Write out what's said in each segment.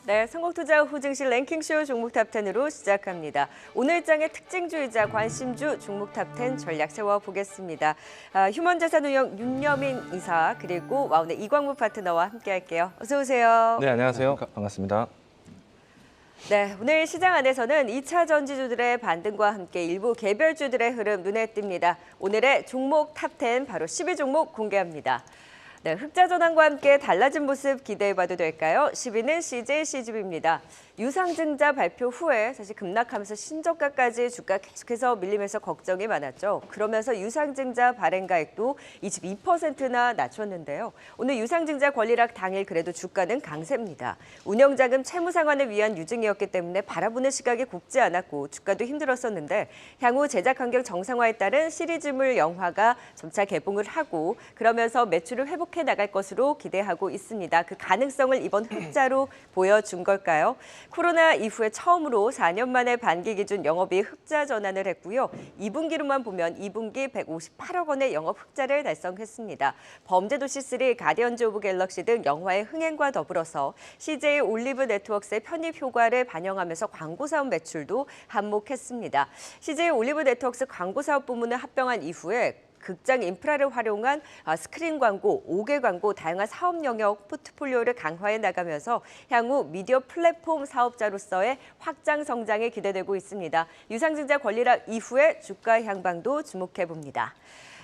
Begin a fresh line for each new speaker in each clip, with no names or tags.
네, 성공투자 후증시 랭킹쇼 종목 탑10으로 시작합니다. 오늘 장의 특징주이자 관심주 종목 탑10 전략 세워보겠습니다. 휴먼자산운용 윤여민 이사 그리고 와운의 이광무 파트너와 함께할게요. 어서 오세요.
네, 안녕하세요. 반갑습니다.
네, 오늘 시장 안에서는 2차 전지주들의 반등과 함께 일부 개별주들의 흐름 눈에 띕니다. 오늘의 종목 탑10 바로 12종목 공개합니다. 네, 흑자 전환과 함께 달라진 모습 기대해봐도 될까요? 10위는 CJCGV입니다. 유상증자 발표 후에 사실 급락하면서 신저가까지 주가 계속해서 밀리면서 걱정이 많았죠. 그러면서 유상증자 발행가액도 22%나 낮췄는데요. 오늘 유상증자 권리락 당일 그래도 주가는 강세입니다. 운영자금 채무 상환을 위한 유증이었기 때문에 바라보는 시각이 곱지 않았고 주가도 힘들었었는데 향후 제작 환경 정상화에 따른 시리즈물 영화가 점차 개봉을 하고 그러면서 매출을 회복해 나갈 것으로 기대하고 있습니다. 그 가능성을 이번 흑자로 보여준 걸까요? 코로나 이후에 처음으로 4년 만에 반기 기준 영업이 흑자 전환을 했고요. 2분기로만 보면 2분기 158억 원의 영업 흑자를 달성했습니다. 범죄도시 3, 가디언즈 오브 갤럭시 등 영화의 흥행과 더불어서 CJ 올리브 네트워크의 편입 효과를 반영하면서 광고 사업 매출도 한몫했습니다. CJ 올리브 네트워크 광고 사업 부문을 합병한 이후에 극장 인프라를 활용한 스크린 광고, 5개 광고, 다양한 사업 영역 포트폴리오를 강화해 나가면서 향후 미디어 플랫폼 사업자로서의 확장 성장이 기대되고 있습니다. 유상증자 권리락 이후에 주가 향방도 주목해 봅니다.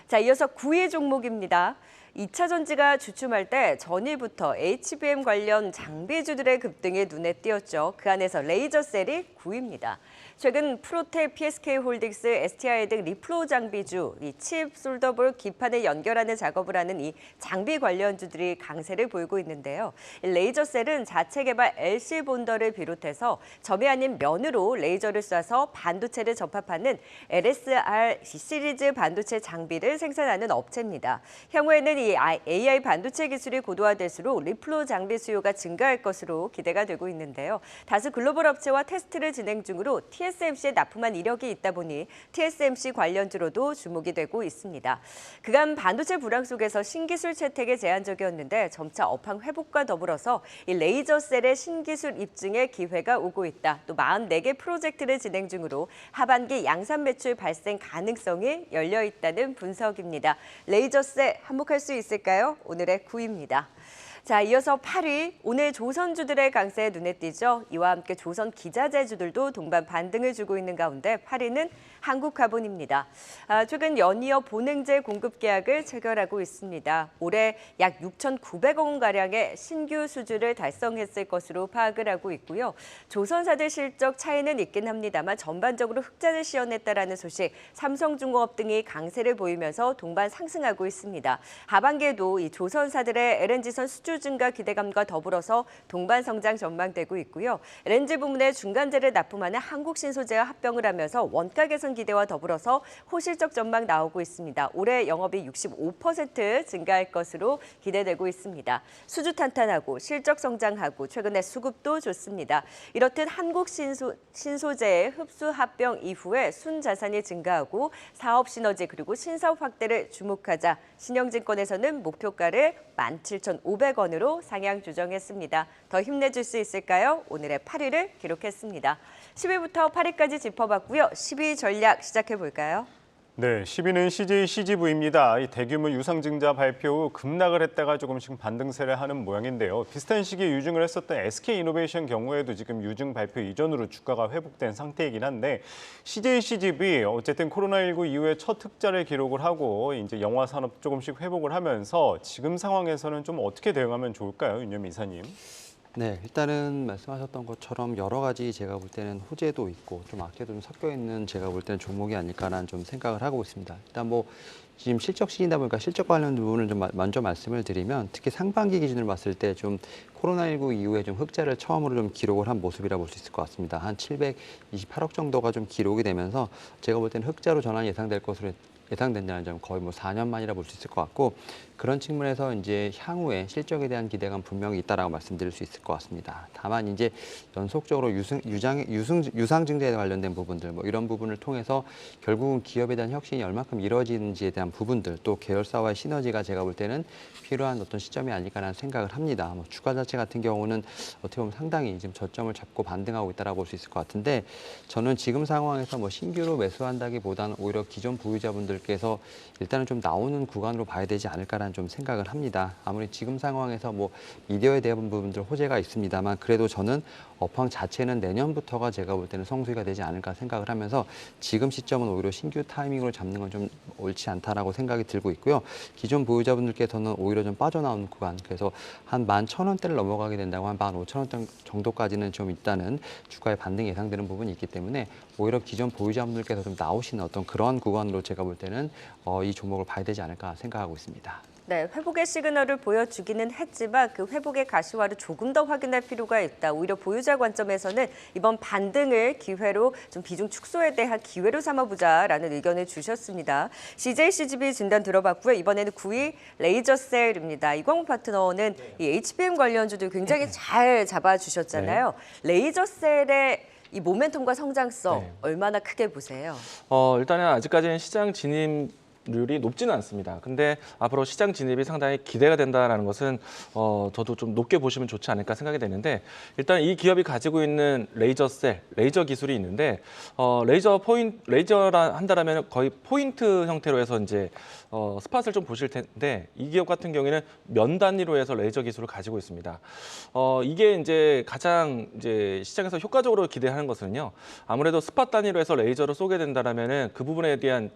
자, 이어서 9위 종목입니다. 2차 전지가 주춤할 때 전일부터 HBM 관련 장비주들의 급등이 눈에 띄었죠. 그 안에서 레이저셀이 9위입니다. 최근 프로텍, PSK홀딩스, STI 등 리플로 장비주, 이 칩, 솔더볼, 기판을 연결하는 작업을 하는 이 장비 관련주들이 강세를 보이고 있는데요. 레이저셀은 자체 개발 LC 본더를 비롯해서 점이 아닌 면으로 레이저를 쏴서 반도체를 접합하는 LSR 시리즈 반도체 장비를 생산하는 업체입니다. 향후에는 이 AI 반도체 기술이 고도화될수록 리플로 장비 수요가 증가할 것으로 기대가 되고 있는데요. 다수 글로벌 업체와 테스트를 진행 중으로 TSMC에 납품한 이력이 있다 보니 TSMC 관련주로도 주목이 되고 있습니다. 그간 반도체 불황 속에서 신기술 채택에 제한적이었는데 점차 업황 회복과 더불어서 이 레이저셀의 신기술 입증의 기회가 오고 있다. 또 44개 프로젝트를 진행 중으로 하반기 양산 매출 발생 가능성이 열려 있다는 분석입니다. 레이저셀 한몫할 수 있을까요? 오늘의 9위입니다. 자, 이어서 8위, 오늘 조선주들의 강세에 눈에 띄죠. 이와 함께 조선 기자재주들도 동반 반등을 주고 있는 가운데 8위는 한국가본입니다. 최근 연이어 본행제 공급 계약을 체결하고 있습니다. 올해 약 6,900억 원가량의 신규 수주를 달성했을 것으로 파악을 하고 있고요. 조선사들 실적 차이는 있긴 합니다만 전반적으로 흑자를 시현했다라는 소식, 삼성중공업 등이 강세를 보이면서 동반 상승하고 있습니다. 하반기에도 이 조선사들의 LNG선 수주 증가 기대감과 더불어서 동반 성장 전망되고 있고요. LNG 부문에 중간재를 납품하는 한국신소재와 합병을 하면서 원가 개선 기대와 더불어서 호실적 전망 나오고 있습니다. 올해 영업이 65% 증가할 것으로 기대되고 있습니다. 수주 탄탄하고 실적 성장하고 최근에 수급도 좋습니다. 이렇듯 한국신소재의 흡수 합병 이후에 순자산이 증가하고 사업 시너지 그리고 신사업 확대를 주목하자 신영증권에서는 목표가를 17,500원으로 상향 조정했습니다. 더 힘내줄 수 있을까요? 오늘의 8위를 기록했습니다. 10위부터 8위까지 짚어봤고요. 10위 전략 시작해볼까요?
네, 10위는 CJCGV입니다. 이 대규모 유상증자 발표 후 급락을 했다가 조금씩 반등세를 하는 모양인데요. 비슷한 시기에 유증을 했었던 SK이노베이션 경우에도 지금 유증 발표 이전으로 주가가 회복된 상태이긴 한데 CJCGV 어쨌든 코로나19 이후에 첫 흑자를 기록을 하고 이제 영화 산업 조금씩 회복을 하면서 지금 상황에서는 좀 어떻게 대응하면 좋을까요, 윤여민 이사님?
네, 일단은 말씀하셨던 것처럼 여러 가지 제가 볼 때는 호재도 있고 좀 악재도 좀 섞여 있는 제가 볼 때는 종목이 아닐까라는 좀 생각을 하고 있습니다. 일단 뭐 지금 실적 시기다 보니까 실적 관련 부분을 좀 먼저 말씀을 드리면 특히 상반기 기준으로 봤을 때 좀 코로나19 이후에 좀 흑자를 처음으로 좀 기록을 한 모습이라 볼 수 있을 것 같습니다. 한 728억 정도가 좀 기록이 되면서 제가 볼 때는 흑자로 전환이 예상될 것으로 예상된다는 점 거의 뭐 4년 만이라 볼 수 있을 것 같고 그런 측면에서 이제 향후에 실적에 대한 기대감 분명히 있다라고 말씀드릴 수 있을 것 같습니다. 다만 이제 연속적으로 유상증자에 관련된 부분들 뭐 이런 부분을 통해서 결국은 기업에 대한 혁신이 얼마큼 이루어지는지에 대한 부분들 또 계열사와의 시너지가 제가 볼 때는 필요한 어떤 시점이 아닐까라는 생각을 합니다. 뭐 주가 자체 같은 경우는 어떻게 보면 상당히 지금 저점을 잡고 반등하고 있다라고 볼 수 있을 것 같은데 저는 지금 상황에서 뭐 신규로 매수한다기보다는 오히려 기존 보유자분들께서 일단은 좀 나오는 구간으로 봐야 되지 않을까라는 좀 생각을 합니다. 아무리 지금 상황에서 뭐 미디어에 대한 부분들 호재가 있습니다만 그래도 저는 업황 자체는 내년부터가 제가 볼 때는 성수기가 되지 않을까 생각을 하면서 지금 시점은 오히려 신규 타이밍으로 잡는 건 좀 옳지 않다라고 생각이 들고 있고요. 기존 보유자분들께서는 오히려 좀 빠져나오는 구간 그래서 한 11,000원대를 넘어가게 된다고 한 15,000원 정도까지는 좀 있다는 주가의 반등이 예상되는 부분이 있기 때문에 오히려 기존 보유자분들께서 좀 나오시는 어떤 그런 구간으로 제가 볼 때는 이 종목을 봐야 되지 않을까 생각하고 있습니다.
네, 회복의 시그널을 보여주기는 했지만 그 회복의 가시화를 조금 더 확인할 필요가 있다. 오히려 보유자 관점에서는 이번 반등을 기회로 좀 비중 축소에 대한 기회로 삼아보자라는 의견을 주셨습니다. CJCGV 진단 들어봤고요. 이번에는 9위 레이저셀입니다. 이광호 파트너는 이 HBM 관련주도 굉장히 잘 잡아주셨잖아요. 레이저셀의 이 모멘텀과 성장성 얼마나 크게 보세요?
일단은 아직까지는 시장 진입률이 높지는 않습니다. 근데 앞으로 시장 진입이 상당히 기대가 된다는 것은 저도 좀 높게 보시면 좋지 않을까 생각이 되는데 일단 이 기업이 가지고 있는 레이저셀, 레이저 기술이 있는데 레이저라 한다라면 거의 포인트 형태로 해서 이제 스팟을 좀 보실 텐데 이 기업 같은 경우에는 면 단위로 해서 레이저 기술을 가지고 있습니다. 이게 이제 가장 이제 시장에서 효과적으로 기대하는 것은요. 아무래도 스팟 단위로 해서 레이저를 쏘게 된다라면은 그 부분에 대한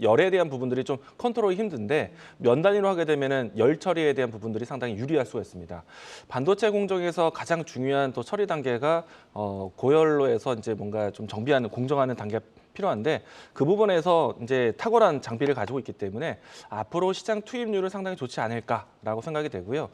열에 대한 부분들이 좀 컨트롤이 힘든데 면 단위로 하게 되면은 열 처리에 대한 부분들이 상당히 유리할 수가 있습니다. 반도체 공정에서 가장 중요한 또 처리 단계가 고열로 해서 이제 뭔가 좀 정비하는 공정하는 단계가 필요한데 그 부분에서 이제 탁월한 장비를 가지고 있기 때문에 앞으로 시장 투입률은 상당히 좋지 않을까라고 생각이 되고요.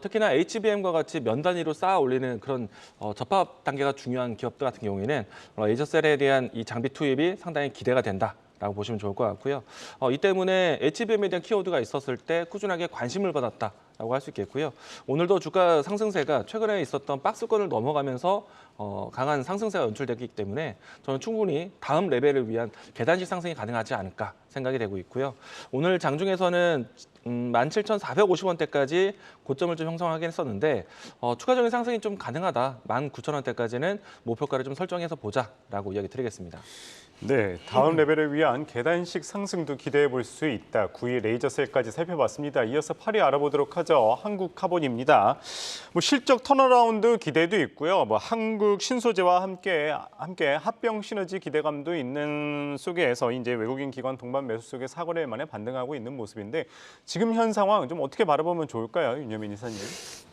특히나 HBM과 같이 면 단위로 쌓아 올리는 그런 접합 단계가 중요한 기업들 같은 경우에는 레이저셀에 대한 이 장비 투입이 상당히 기대가 된다. 라고 보시면 좋을 것 같고요. 이 때문에 HBM에 대한 키워드가 있었을 때 꾸준하게 관심을 받았다라고 할 수 있겠고요. 오늘도 주가 상승세가 최근에 있었던 박스권을 넘어가면서 강한 상승세가 연출되기 때문에 저는 충분히 다음 레벨을 위한 계단식 상승이 가능하지 않을까 생각이 되고 있고요. 오늘 장중에서는 17,450원대까지 고점을 좀 형성하긴 했었는데 추가적인 상승이 좀 가능하다. 19,000원대까지는 목표가를 좀 설정해서 보자라고 이야기 드리겠습니다.
네, 다음 레벨을 위한 계단식 상승도 기대해 볼 수 있다. 9위 레이저셀까지 살펴봤습니다. 이어서 8위 알아보도록 하죠. 한국카본입니다. 뭐 실적 턴어라운드 기대도 있고요. 뭐 한국 신소재와 함께 합병 시너지 기대감도 있는 속에서 이제 외국인 기관 동반 매수 속에 4거래일 만에 반등하고 있는 모습인데 지금 현 상황 좀 어떻게 바라보면 좋을까요, 윤여민 이사님?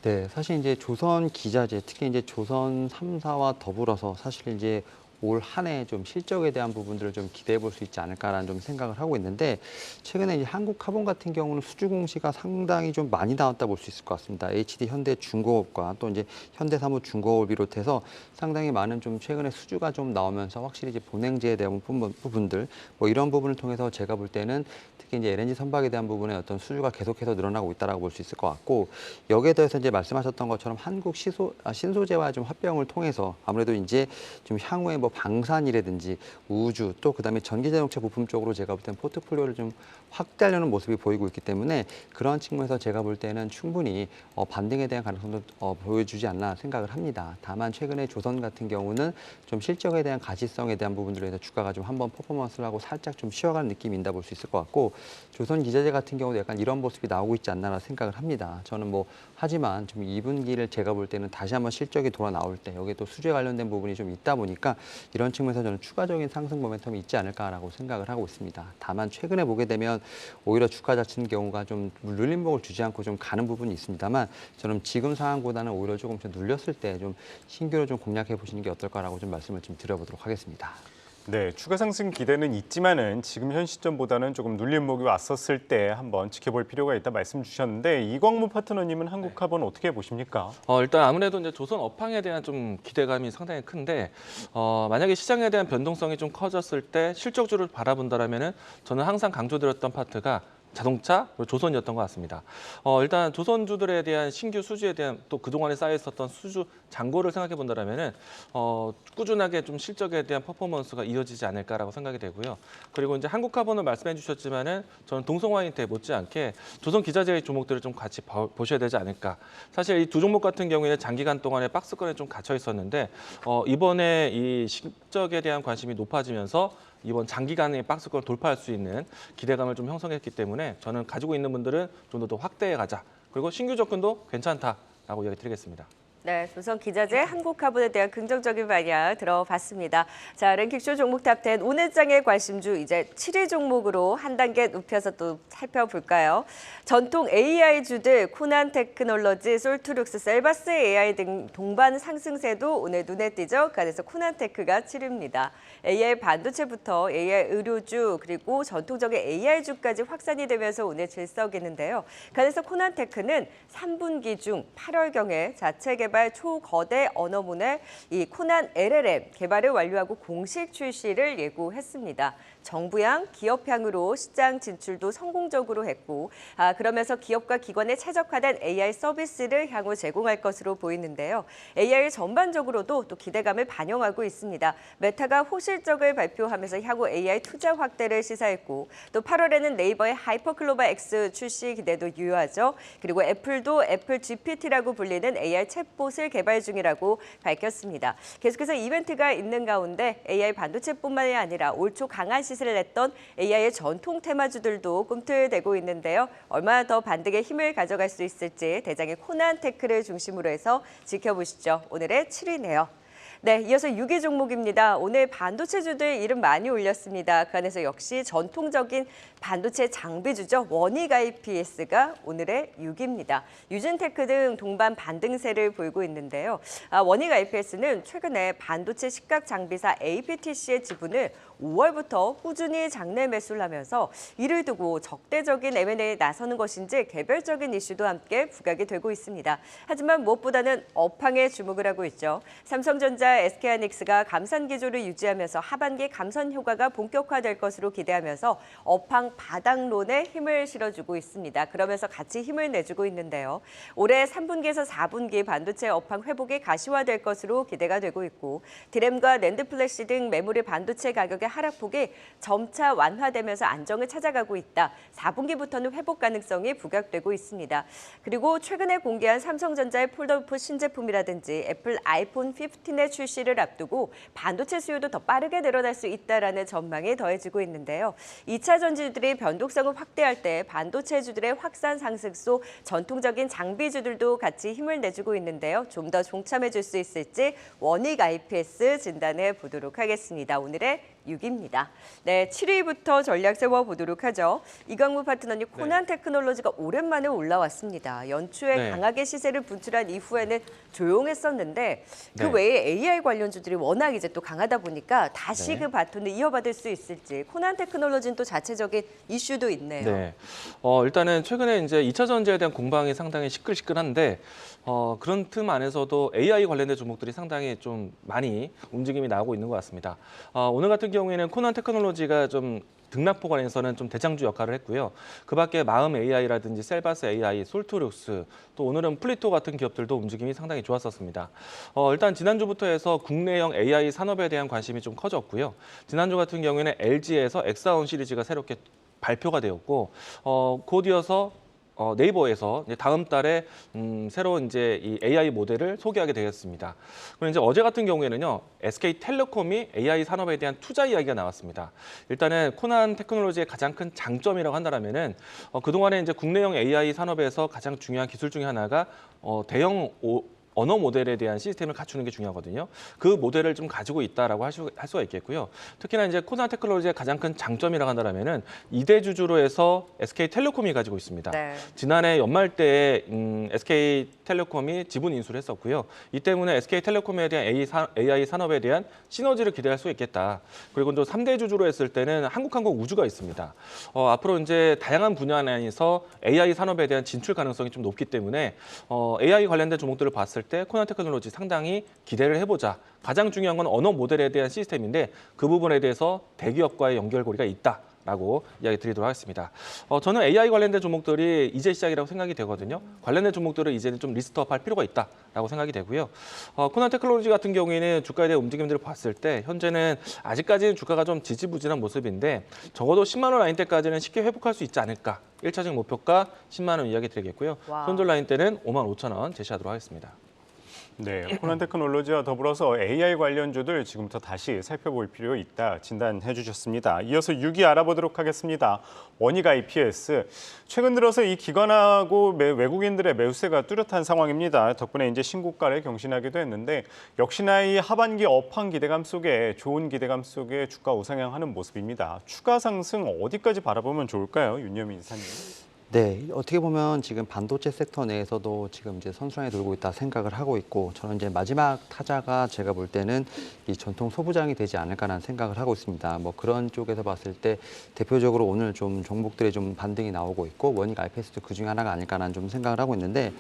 네, 사실 이제 조선 기자재, 특히 이제 조선 3사와 더불어서 사실 이제 올 한 해 좀 실적에 대한 부분들을 좀 기대해 볼 수 있지 않을까라는 좀 생각을 하고 있는데 최근에 이제 한국카본 같은 경우는 수주 공시가 상당히 좀 많이 나왔다 볼 수 있을 것 같습니다. HD 현대중공업과 또 이제 현대사무중공업을 비롯해서 상당히 많은 좀 최근에 수주가 좀 나오면서 확실히 이제 본행제에 대한 부분들 뭐 이런 부분을 통해서 제가 볼 때는 특히 이제 LNG 선박에 대한 부분에 어떤 수주가 계속해서 늘어나고 있다라고 볼 수 있을 것 같고 여기에 더해서 이제 말씀하셨던 것처럼 한국 신소재와 좀 합병을 통해서 아무래도 이제 좀 향후에 뭐 방산이라든지 우주 또 그다음에 전기자동차 부품 쪽으로 제가 볼 때는 포트폴리오를 좀 확대하려는 모습이 보이고 있기 때문에 그런 측면에서 제가 볼 때는 충분히 반등에 대한 가능성도 보여주지 않나 생각을 합니다. 다만 최근에 조선 같은 경우는 좀 실적에 대한 가시성에 대한 부분들로 해서 주가가 좀 한번 퍼포먼스를 하고 살짝 좀 쉬어가는 느낌이 있다 볼 수 있을 것 같고 조선 기자재 같은 경우도 약간 이런 모습이 나오고 있지 않나 생각을 합니다. 저는 뭐 하지만 좀 2분기를 제가 볼 때는 다시 한번 실적이 돌아 나올 때 여기에 또 수주에 관련된 부분이 좀 있다 보니까 이런 측면에서 저는 추가적인 상승 모멘텀이 있지 않을까라고 생각을 하고 있습니다. 다만 최근에 보게 되면 오히려 주가 자체는 경우가 좀 눌림목을 주지 않고 좀 가는 부분이 있습니다만 저는 지금 상황보다는 오히려 조금 더 눌렸을 때 좀 신규로 좀 공략해 보시는 게 어떨까라고 좀 말씀을 좀 드려보도록 하겠습니다.
네, 추가 상승 기대는 있지만은 지금 현 시점보다는 조금 눌림목이 왔었을 때 한번 지켜볼 필요가 있다 말씀 주셨는데 이광무 파트너님은 한국카본 어떻게 보십니까?
일단 아무래도 이제 조선 업황에 대한 좀 기대감이 상당히 큰데 만약에 시장에 대한 변동성이 좀 커졌을 때 실적주를 바라본다라면은 저는 항상 강조드렸던 파트가 자동차, 그리고 조선이었던 것 같습니다. 일단 조선주들에 대한 신규 수주에 대한 또 그동안에 쌓여 있었던 수주 잔고를 생각해 본다면은 꾸준하게 좀 실적에 대한 퍼포먼스가 이어지지 않을까라고 생각이 되고요. 그리고 이제 한국카본을 말씀해 주셨지만은 저는 동성화인테 못지않게 조선 기자재의 종목들을 좀 같이 보셔야 되지 않을까. 사실 이 두 종목 같은 경우에는 장기간 동안에 박스권에 좀 갇혀 있었는데 이번에 이 실적에 대한 관심이 높아지면서 이번 장기간의 박스권을 돌파할 수 있는 기대감을 좀 형성했기 때문에 저는 가지고 있는 분들은 좀 더 확대해 가자. 그리고 신규 접근도 괜찮다라고 이야기 드리겠습니다.
네, 조선 기자재 한국카본에 대한 긍정적인 방향 들어봤습니다. 자, 랭킹쇼 종목 탑10 오늘 장의 관심주 이제 7위 종목으로 한 단계 눕혀서 또 살펴볼까요? 전통 AI주들 코난 테크놀로지, 솔트룩스, 셀바스 AI 등 동반 상승세도 오늘 눈에 띄죠. 그래서 코난테크가 7위입니다. AI 반도체부터 AI 의료주 그리고 전통적인 AI주까지 확산이 되면서 오늘 질석이는데요. 그래서 코난테크는 3분기 중 8월경에 자체 개발 초거대 언어문의 이 코난 LLM 개발을 완료하고 공식 출시를 예고했습니다. 정부향, 기업향으로 시장 진출도 성공적으로 했고 그러면서 기업과 기관에 최적화된 AI 서비스를 향후 제공할 것으로 보이는데요. AI 전반적으로도 또 기대감을 반영하고 있습니다. 메타가 호실적을 발표하면서 향후 AI 투자 확대를 시사했고 또 8월에는 네이버의 하이퍼클로바 X 출시 기대도 유효하죠. 그리고 애플도 애플 GPT라고 불리는 AI 챗봇을 개발 중이라고 밝혔습니다. 계속해서 이벤트가 있는 가운데 AI 반도체뿐만이 아니라 올 초 강한 시세를 냈던 AI의 전통 테마주들도 꿈틀대고 있는데요. 얼마나 더 반등의 힘을 가져갈 수 있을지 대장의 코난테크를 중심으로 해서 지켜보시죠. 오늘의 7위네요. 네, 이어서 6위 종목입니다. 오늘 반도체주들 이름 많이 올렸습니다. 그 안에서 역시 전통적인 반도체 장비주죠. 원익 IPS가 오늘의 6위입니다. 유진테크 등 동반 반등세를 보이고 있는데요. 원익 IPS는 최근에 반도체 식각 장비사 APTC의 지분을 5월부터 꾸준히 장내 매수를 하면서 이를 두고 적대적인 M&A에 나서는 것인지 개별적인 이슈도 함께 부각이 되고 있습니다. 하지만 무엇보다는 업황에 주목을 하고 있죠. 삼성전자, SK하이닉스가 감산 기조를 유지하면서 하반기 감산 효과가 본격화될 것으로 기대하면서 업황 바닥론에 힘을 실어주고 있습니다. 그러면서 같이 힘을 내주고 있는데요. 올해 3분기에서 4분기 반도체 업황 회복이 가시화될 것으로 기대가 되고 있고 디램과 낸드 플래시 등 메모리 반도체 가격의 하락폭이 점차 완화되면서 안정을 찾아가고 있다. 4분기부터는 회복 가능성이 부각되고 있습니다. 그리고 최근에 공개한 삼성전자의 폴더오프 신제품이라든지 애플 아이폰 15의 출시를 앞두고 반도체 수요도 더 빠르게 늘어날 수 있다라는 전망이 더해지고 있는데요. 2차 전지주들이 변동성을 확대할 때 반도체주들의 확산 상승소 전통적인 장비주들도 같이 힘을 내주고 있는데요. 좀 더 동참해줄 수 있을지 원익 IPS 진단해 보도록 하겠습니다. 오늘의 6위입니다. 네, 7위부터 전략 세워보도록 하죠. 이광무 파트너님, 코난 테크놀로지가 오랜만에 올라왔습니다. 연초에 강하게 시세를 분출한 이후에는 조용했었는데 그 외에 AI 관련주들이 워낙 이제 또 강하다 보니까 다시 그 바톤을 이어받을 수 있을지 코난 테크놀로지는 또 자체적인 이슈도 있네요.
네, 일단은 최근에 이제 2차 전지에 대한 공방이 상당히 시끌시끌한데 그런 틈 안에서도 AI 관련된 종목들이 상당히 좀 많이 움직임이 나오고 있는 것 같습니다. 오늘 같은 경우에는 코난 테크놀로지가 좀 등락포관에서는 좀 대장주 역할을 했고요. 그밖에 마음 AI라든지 셀바스 AI, 솔트룩스, 또 오늘은 플리토 같은 기업들도 움직임이 상당히 좋았었습니다. 일단 지난주부터 해서 국내형 AI 산업에 대한 관심이 좀 커졌고요. 지난주 같은 경우에는 LG에서 엑사온 시리즈가 새롭게 발표가 되었고 곧 이어서 네이버에서 이제 다음 달에 새로운 이제 이 AI 모델을 소개하게 되겠습니다. 그리고 이제 어제 같은 경우에는요, SK텔레콤이 AI 산업에 대한 투자 이야기가 나왔습니다. 일단은 코난 테크놀로지의 가장 큰 장점이라고 한다면은 그동안에 이제 국내형 AI 산업에서 가장 중요한 기술 중에 하나가 대형 언어 모델에 대한 시스템을 갖추는 게 중요하거든요. 그 모델을 좀 가지고 있다라고 할 수가 있겠고요. 특히나 이제 코나 테크놀로지의 가장 큰 장점이라고 한다면은 2대 주주로 해서 SK텔레콤이 가지고 있습니다.
네.
지난해 연말 때 SK텔레콤이 지분 인수를 했었고요. 이 때문에 SK텔레콤에 대한 AI 산업에 대한 시너지를 기대할 수 있겠다. 그리고 또 3대 주주로 했을 때는 한국우주가 있습니다. 앞으로 이제 다양한 분야 내에서 AI 산업에 대한 진출 가능성이 좀 높기 때문에 AI 관련된 종목들을 봤을 때 코나 테크놀로지 상당히 기대를 해보자. 가장 중요한 건 언어 모델에 대한 시스템인데 그 부분에 대해서 대기업과의 연결고리가 있다라고 이야기 드리도록 하겠습니다. 저는 AI 관련된 종목들이 이제 시작이라고 생각이 되거든요. 관련된 종목들을 이제는 좀 리스트업할 필요가 있다라고 생각이 되고요. 코나 테크놀로지 같은 경우에는 주가에 대한 움직임들을 봤을 때 현재는 아직까지는 주가가 좀 지지부진한 모습인데 적어도 10만 원 라인대까지는 쉽게 회복할 수 있지 않을까. 1차적 목표가 10만 원 이야기 드리겠고요.
와.
손절 라인대는 5만 5천 원 제시하도록 하겠습니다.
네, 코나 테크놀로지와 더불어서 AI 관련주들 지금부터 다시 살펴볼 필요 있다 진단해 주셨습니다. 이어서 6위 알아보도록 하겠습니다. 원익 IPS. 최근 들어서 이 기관하고 외국인들의 매수세가 뚜렷한 상황입니다. 덕분에 이제 신고가를 경신하기도 했는데 역시나 이 하반기 업황 기대감 속에 좋은 기대감 속에 주가 우상향하는 모습입니다. 추가 상승 어디까지 바라보면 좋을까요, 윤여민 이사님?
네, 어떻게 보면 지금 반도체 섹터 내에서도 지금 이제 선순환이 돌고 있다 생각을 하고 있고 저는 이제 마지막 타자가 제가 볼 때는 이 전통 소부장이 되지 않을까라는 생각을 하고 있습니다. 뭐 그런 쪽에서 봤을 때 대표적으로 오늘 좀 종목들의 좀 반등이 나오고 있고 원익 IPS도 그중에 하나가 아닐까라는 좀 생각을 하고 있는데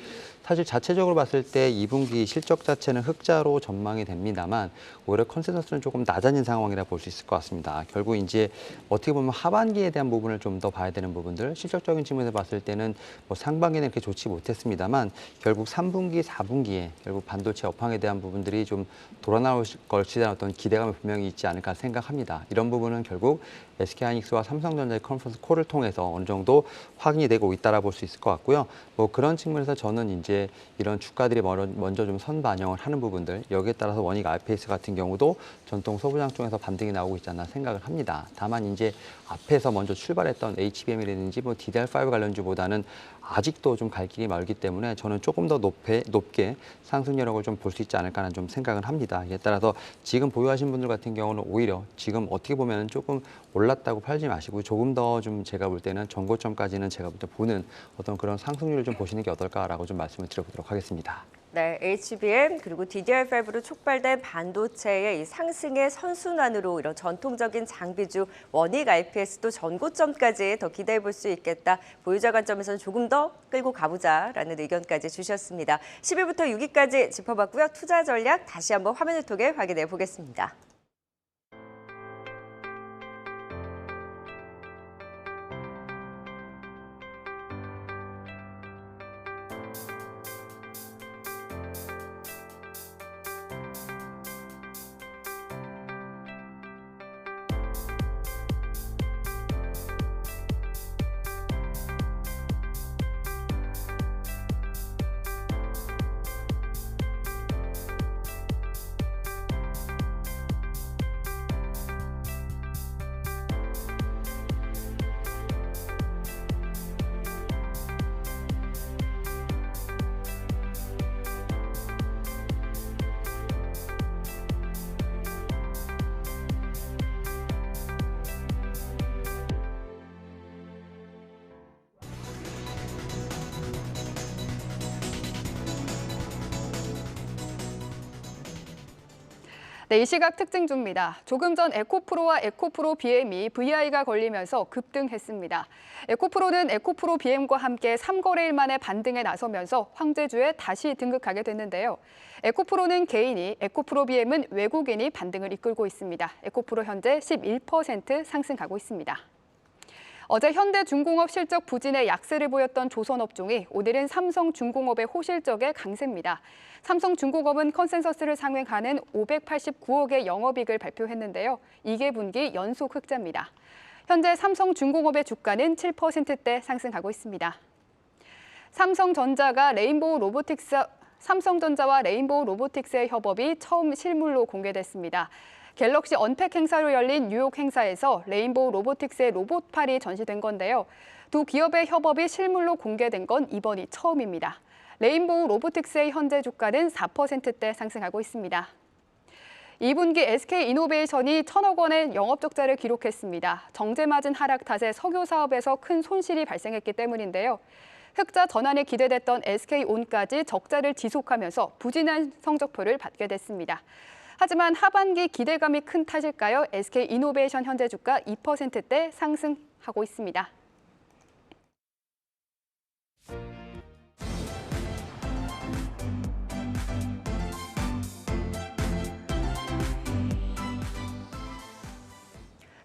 사실 자체적으로 봤을 때 2분기 실적 자체는 흑자로 전망이 됩니다만 오히려 컨센서스는 조금 낮아진 상황이라 볼 수 있을 것 같습니다. 결국 이제 어떻게 보면 하반기에 대한 부분을 좀 더 봐야 되는 부분들 실적적인 측면에서 봤을 때는 뭐 상반기는 이렇게 좋지 못했습니다만 결국 3분기, 4분기에 결국 반도체 업황에 대한 부분들이 좀 돌아나올 것이라는 어떤 기대감이 분명히 있지 않을까 생각합니다. 이런 부분은 결국 SK하이닉스와 삼성전자의 컨퍼런스 콜을 통해서 어느 정도 확인이 되고 있다라 볼 수 있을 것 같고요. 뭐 그런 측면에서 저는 이제 이런 주가들이 먼저 좀 선반영을 하는 부분들 여기에 따라서 원익 IPS 같은 경우도 전통 소부장 쪽에서 반등이 나오고 있지 않나 생각을 합니다. 다만 이제 앞에서 먼저 출발했던 HBM이라든지 뭐 DDR5 관련주보다는 아직도 좀 갈 길이 멀기 때문에 저는 조금 더 높게 상승 여력을 좀 볼 수 있지 않을까라는 좀 생각을 합니다. 이에 따라서 지금 보유하신 분들 같은 경우는 오히려 지금 어떻게 보면 조금 올랐다고 팔지 마시고 조금 더 좀 제가 볼 때는 전고점까지는 제가 볼 때 보는 어떤 그런 상승률을 좀 보시는 게 어떨까라고 좀 말씀을 드려보도록 하겠습니다.
네, HBM 그리고 DDR5로 촉발된 반도체의 이 상승의 선순환으로 이런 전통적인 장비주 원익 IPS도 전고점까지 더 기대해 볼 수 있겠다. 보유자 관점에서는 조금 더 끌고 가보자라는 의견까지 주셨습니다. 10위부터 6위까지 짚어봤고요. 투자 전략 다시 한번 화면을 통해 확인해 보겠습니다.
네, 이 시각 특징주입니다. 조금 전 에코프로와 에코프로 BM이 VI가 걸리면서 급등했습니다. 에코프로는 에코프로 BM과 함께 3거래일 만에 반등에 나서면서 황제주에 다시 등극하게 됐는데요. 에코프로는 개인이, 에코프로 BM은 외국인이 반등을 이끌고 있습니다. 에코프로 현재 11% 상승하고 있습니다. 어제 현대중공업 실적 부진에 약세를 보였던 조선업종이 오늘은 삼성중공업의 호실적에 강세입니다. 삼성중공업은 컨센서스를 상회하는 589억의 영업이익을 발표했는데요. 2개 분기 연속 흑자입니다. 현재 삼성중공업의 주가는 7%대 상승하고 있습니다. 삼성전자와 레인보우 로보틱스의 협업이 처음 실물로 공개됐습니다. 갤럭시 언팩 행사로 열린 뉴욕 행사에서 레인보우 로보틱스의 로봇팔이 전시된 건데요. 두 기업의 협업이 실물로 공개된 건 이번이 처음입니다. 레인보우 로보틱스의 현재 주가는 4%대 상승하고 있습니다. 2분기 SK이노베이션이 1,000억 원의 영업적자를 기록했습니다. 정제마진 하락 탓에 석유 사업에서 큰 손실이 발생했기 때문인데요. 흑자 전환이 기대됐던 SK온까지 적자를 지속하면서 부진한 성적표를 받게 됐습니다. 하지만 하반기 기대감이 큰 탓일까요? SK이노베이션 현재 주가 2%대 상승하고 있습니다.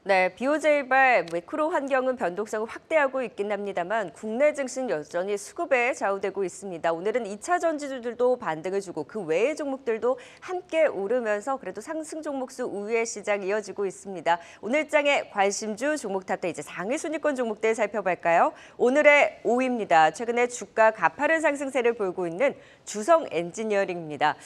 네, BOJ발 매크로 환경은 변동성을 확대하고 있긴 합니다만 국내 증시는 여전히 수급에 좌우되고 있습니다. 오늘은 2차 전지주들도 반등을 주고 그 외의 종목들도 함께 오르면서 그래도 상승 종목수 우위의 시장 이어지고 있습니다. 오늘 장의 관심주 종목 탑10 이제 상위 순위권 종목들 살펴볼까요? 오늘의 5위입니다. 최근에 주가 가파른 상승세를 보이고 있는 주성 엔지니어링입니다.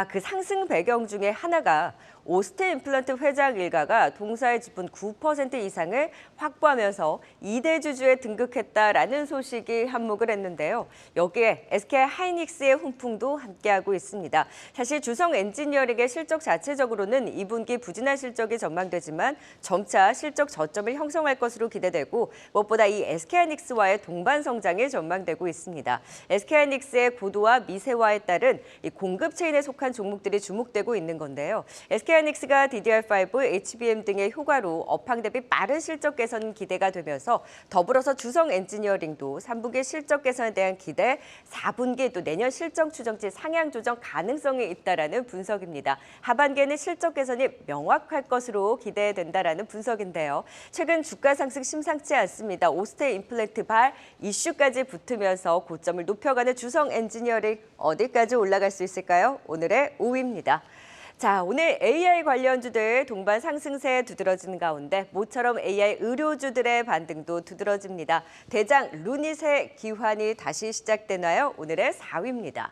그 상승 배경 중에 하나가 오스틴 임플란트 회장 일가가 동사의 지분 9% 이상을 확보하면서 2대 주주에 등극했다라는 소식이 한몫을 했는데요. 여기에 SK 하이닉스의 훈풍도 함께하고 있습니다. 사실 주성 엔지니어링의 실적 자체적으로는 2분기 부진한 실적이 전망되지만 점차 실적 저점을 형성할 것으로 기대되고 무엇보다 이 SK 하이닉스와의 동반 성장이 전망되고 있습니다. SK 하이닉스의 고도화 미세화에 따른 이 공급 체인에 속한 종목들이 주목되고 있는 건데요. SK 하이닉스가 DDR5, HBM 등의 효과로 업황 대비 빠른 실적 개선 기대가 되면서 더불어서 주성 엔지니어링도 3분기 실적 개선에 대한 기대, 4분기 또 내년 실적 추정치 상향 조정 가능성이 있다라는 분석입니다. 하반기에는 실적 개선이 명확할 것으로 기대된다라는 분석인데요. 최근 주가 상승 심상치 않습니다. 오스틴 임플란트 발 이슈까지 붙으면서 고점을 높여가는 주성 엔지니어링 어디까지 올라갈 수 있을까요? 오늘의 5위입니다. 자, 오늘 AI 관련주들 동반 상승세 두드러지는 가운데 모처럼 AI 의료주들의 반등도 두드러집니다. 대장 루닛의 기환이 다시 시작되나요? 오늘의 4위입니다.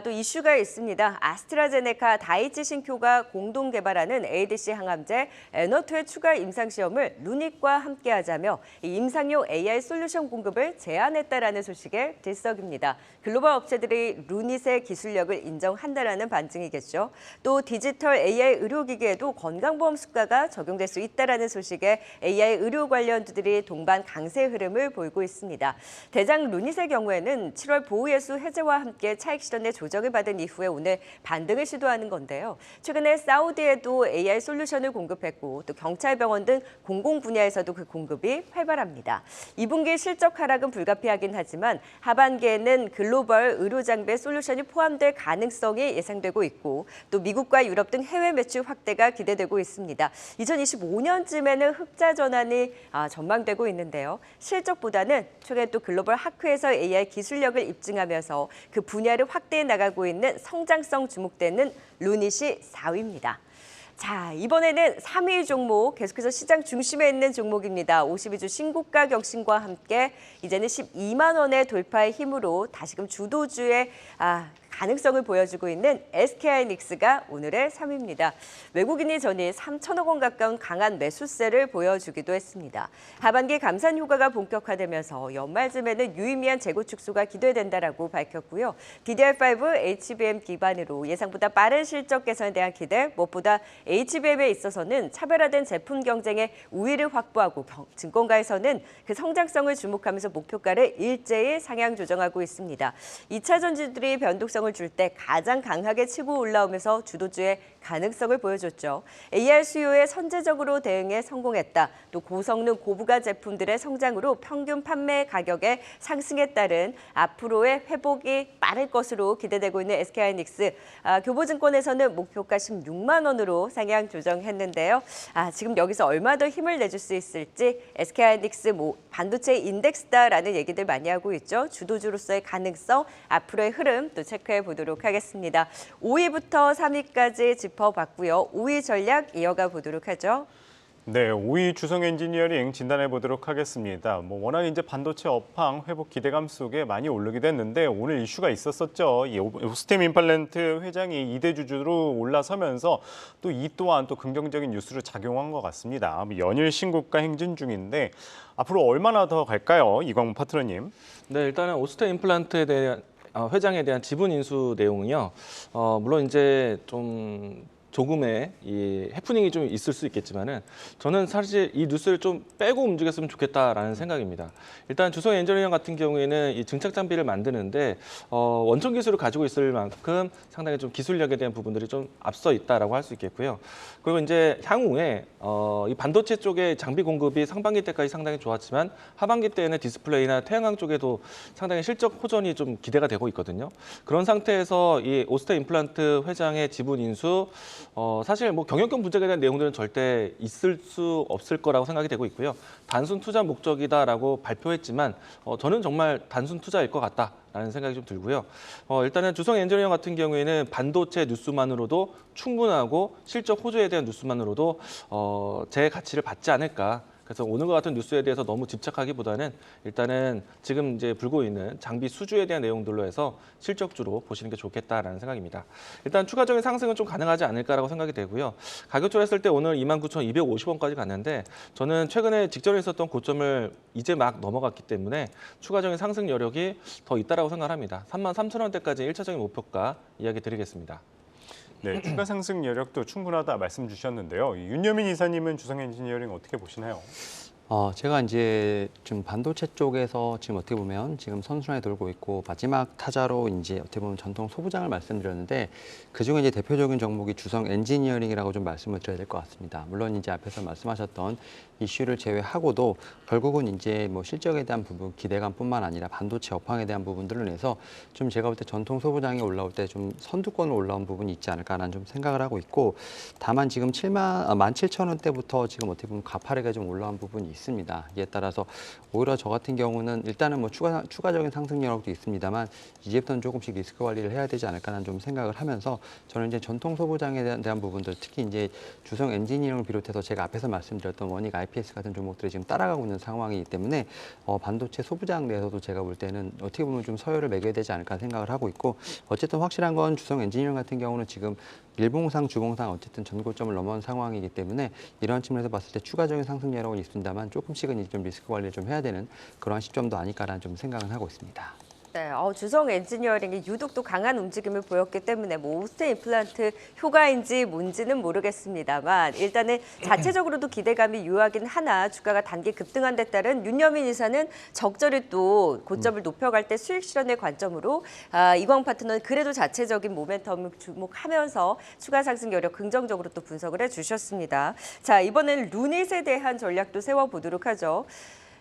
또 이슈가 있습니다. 아스트라제네카 다이치 신큐가 공동 개발하는 ADC 항암제 에너투의 추가 임상시험을 루닛과 함께하자며 임상용 AI 솔루션 공급을 제안했다라는 소식에 들썩입니다. 글로벌 업체들이 루닛의 기술력을 인정한다라는 반증이겠죠. 또 디지털 AI 의료기기에도 건강보험 수가가 적용될 수 있다라는 소식에 AI 의료 관련주들이 동반 강세 흐름을 보이고 있습니다. 대장 루닛의 경우에는 7월 보호예수 해제와 함께 차익 실현의 조정을 받은 이후에 오늘 반등을 시도하는 건데요. 최근에 사우디에도 AI 솔루션을 공급했고 또 경찰병원 등 공공 분야에서도 그 공급이 활발합니다. 2분기 실적 하락은 불가피하긴 하지만 하반기에는 글로벌 의료장비 솔루션이 포함될 가능성이 예상되고 있고 또 미국과 유럽 등 해외 매출 확대가 기대되고 있습니다. 2025년쯤에는 흑자 전환이 전망되고 있는데요. 실적보다는 최근 또 글로벌 하크에서 AI 기술력을 입증하면서 그 분야를 확대해 나가고 있는 성장성 주목되는 루닛이 4위입니다. 자, 이번에는 3위 종목 계속해서 시장 중심에 있는 종목입니다. 52주 신고가 격신과 함께 이제는 12만 원의 돌파의 힘으로 다시금 주도주의 가능성을 보여주고 있는 SK하이닉스가 오늘의 3위입니다. 외국인이 전일 3천억 원 가까운 강한 매수세를 보여주기도 했습니다. 하반기 감산 효과가 본격화되면서 연말쯤에는 유의미한 재고 축소가 기대된다라고 밝혔고요. DDR5, HBM 기반으로 예상보다 빠른 실적 개선에 대한 기대, 무엇보다 HBM에 있어서는 차별화된 제품 경쟁에 우위를 확보하고 증권가에서는 그 성장성을 주목하면서 목표가를 일제히 상향 조정하고 있습니다. 2차 전지들이 변동성을 줄 때 가장 강하게 치고 올라오면서 주도주의 가능성을 보여줬죠. AI 수요에 선제적으로 대응에 성공했다. 또 고성능 고부가 제품들의 성장으로 평균 판매 가격의 상승에 따른 앞으로의 회복이 빠를 것으로 기대되고 있는 SK하이닉스. 교보증권에서는 목표가 16만 원으로 상향 조정했는데요. 지금 여기서 얼마 더 힘을 내줄 수 있을지 SK하이닉스 반도체 인덱스다라는 얘기들 많이 하고 있죠. 주도주로서의 가능성, 앞으로의 흐름 또 체크해 보도록 하겠습니다. 5위부터 3위까지 짚어봤고요. 5위 전략 이어가 보도록 하죠.
네, 5위 주성 엔지니어링 진단해 보도록 하겠습니다. 워낙 이제 반도체 업황 회복 기대감 속에 많이 오르기도 했는데 오늘 이슈가 있었었죠. 이 오스틴 임플란트 회장이 2대 주주로 올라서면서 또 이 또한 또 긍정적인 뉴스로 작용한 것 같습니다. 연일 신고가 행진 중인데 앞으로 얼마나 더 갈까요? 이광문 파트너님.
네, 일단은 오스틴 임플란트에 대한 회장에 대한 지분 인수 내용은요. 물론 이제 좀 조금의 이 해프닝이 좀 있을 수 있겠지만은 저는 사실 이 뉴스를 좀 빼고 움직였으면 좋겠다라는 생각입니다. 일단 주성 엔지니어링 같은 경우에는 이 증착 장비를 만드는데 원천 기술을 가지고 있을 만큼 상당히 좀 기술력에 대한 부분들이 좀 앞서 있다라고 할 수 있겠고요. 그리고 이제 향후에 이 반도체 쪽의 장비 공급이 상반기 때까지 상당히 좋았지만 하반기 때에는 디스플레이나 태양광 쪽에도 상당히 실적 호전이 좀 기대가 되고 있거든요. 그런 상태에서 이 오스테 임플란트 회장의 지분 인수 사실 뭐 경영권 분석에 대한 내용들은 절대 있을 수 없을 거라고 생각이 되고 있고요. 단순 투자 목적이다라고 발표했지만 저는 정말 단순 투자일 것 같다라는 생각이 좀 들고요. 일단은 주성 엔지니어링 같은 경우에는 반도체 뉴스만으로도 충분하고 실적 호조에 대한 뉴스만으로도 제 가치를 받지 않을까. 그래서 오늘 것 같은 뉴스에 대해서 너무 집착하기보다는 일단은 지금 이제 불고 있는 장비 수주에 대한 내용들로 해서 실적주로 보시는 게 좋겠다라는 생각입니다. 일단 추가적인 상승은 좀 가능하지 않을까라고 생각이 되고요. 가격적으로 했을 때 오늘 29,250원까지 갔는데 저는 최근에 직전에 있었던 고점을 이제 막 넘어갔기 때문에 추가적인 상승 여력이 더 있다라고 생각합니다. 33,000원대까지 1차적인 목표가 이야기 드리겠습니다.
네, 추가 상승 여력도 충분하다 말씀 주셨는데요. 윤여민 이사님은 주성 엔지니어링 어떻게 보시나요?
제가 이제 지금 반도체 쪽에서 지금 어떻게 보면 지금 선순환이 돌고 있고 마지막 타자로 이제 어떻게 보면 전통 소부장을 말씀드렸는데 그중에 이제 대표적인 종목이 주성 엔지니어링이라고 좀 말씀을 드려야 될 것 같습니다. 물론 이제 앞에서 말씀하셨던 이슈를 제외하고도 결국은 이제 뭐 실적에 대한 부분, 기대감뿐만 아니라 반도체 업황에 대한 부분들을 내서 좀 제가 볼 때 전통 소부장이 올라올 때 좀 선두권으로 올라온 부분이 있지 않을까라는 좀 생각을 하고 있고 다만 지금 17,000원대부터 지금 어떻게 보면 가파르게 좀 올라온 부분이 있습니다. 이에 따라서 오히려 저 같은 경우는 일단은 뭐 추가적인 상승 여력도 있습니다만 이제부터는 조금씩 리스크 관리를 해야 되지 않을까라는 좀 생각을 하면서 저는 이제 전통 소부장에 대한 부분들 특히 이제 주성 엔지니어링을 비롯해서 제가 앞에서 말씀드렸던 원익 IPS 같은 종목들이 지금 따라가고 있는 상황이기 때문에 반도체 소부장 내에서도 제가 볼 때는 어떻게 보면 좀 서열을 매겨야 되지 않을까 생각을 하고 있고 어쨌든 확실한 건 주성 엔지니어링 같은 경우는 지금 일봉상 주봉상 어쨌든 전고점을 넘어온 상황이기 때문에 이런 측면에서 봤을 때 추가적인 상승 여력은 있습니다만 조금씩은 이제 좀 리스크 관리를 좀 해야 되는 그러한 시점도 아닐까라는 좀 생각은 하고 있습니다.
네, 주성 엔지니어링이 유독 또 강한 움직임을 보였기 때문에 뭐 오스테 임플란트 효과인지 뭔지는 모르겠습니다만 일단은 자체적으로도 기대감이 유효하긴 하나 주가가 단기 급등한 데 따른 윤여민 이사는 적절히 또 고점을 높여갈 때 수익 실현의 관점으로 이광 파트너는 그래도 자체적인 모멘텀을 주목하면서 추가 상승 여력 긍정적으로 또 분석을 해주셨습니다. 자, 이번에는 루닛에 대한 전략도 세워보도록 하죠.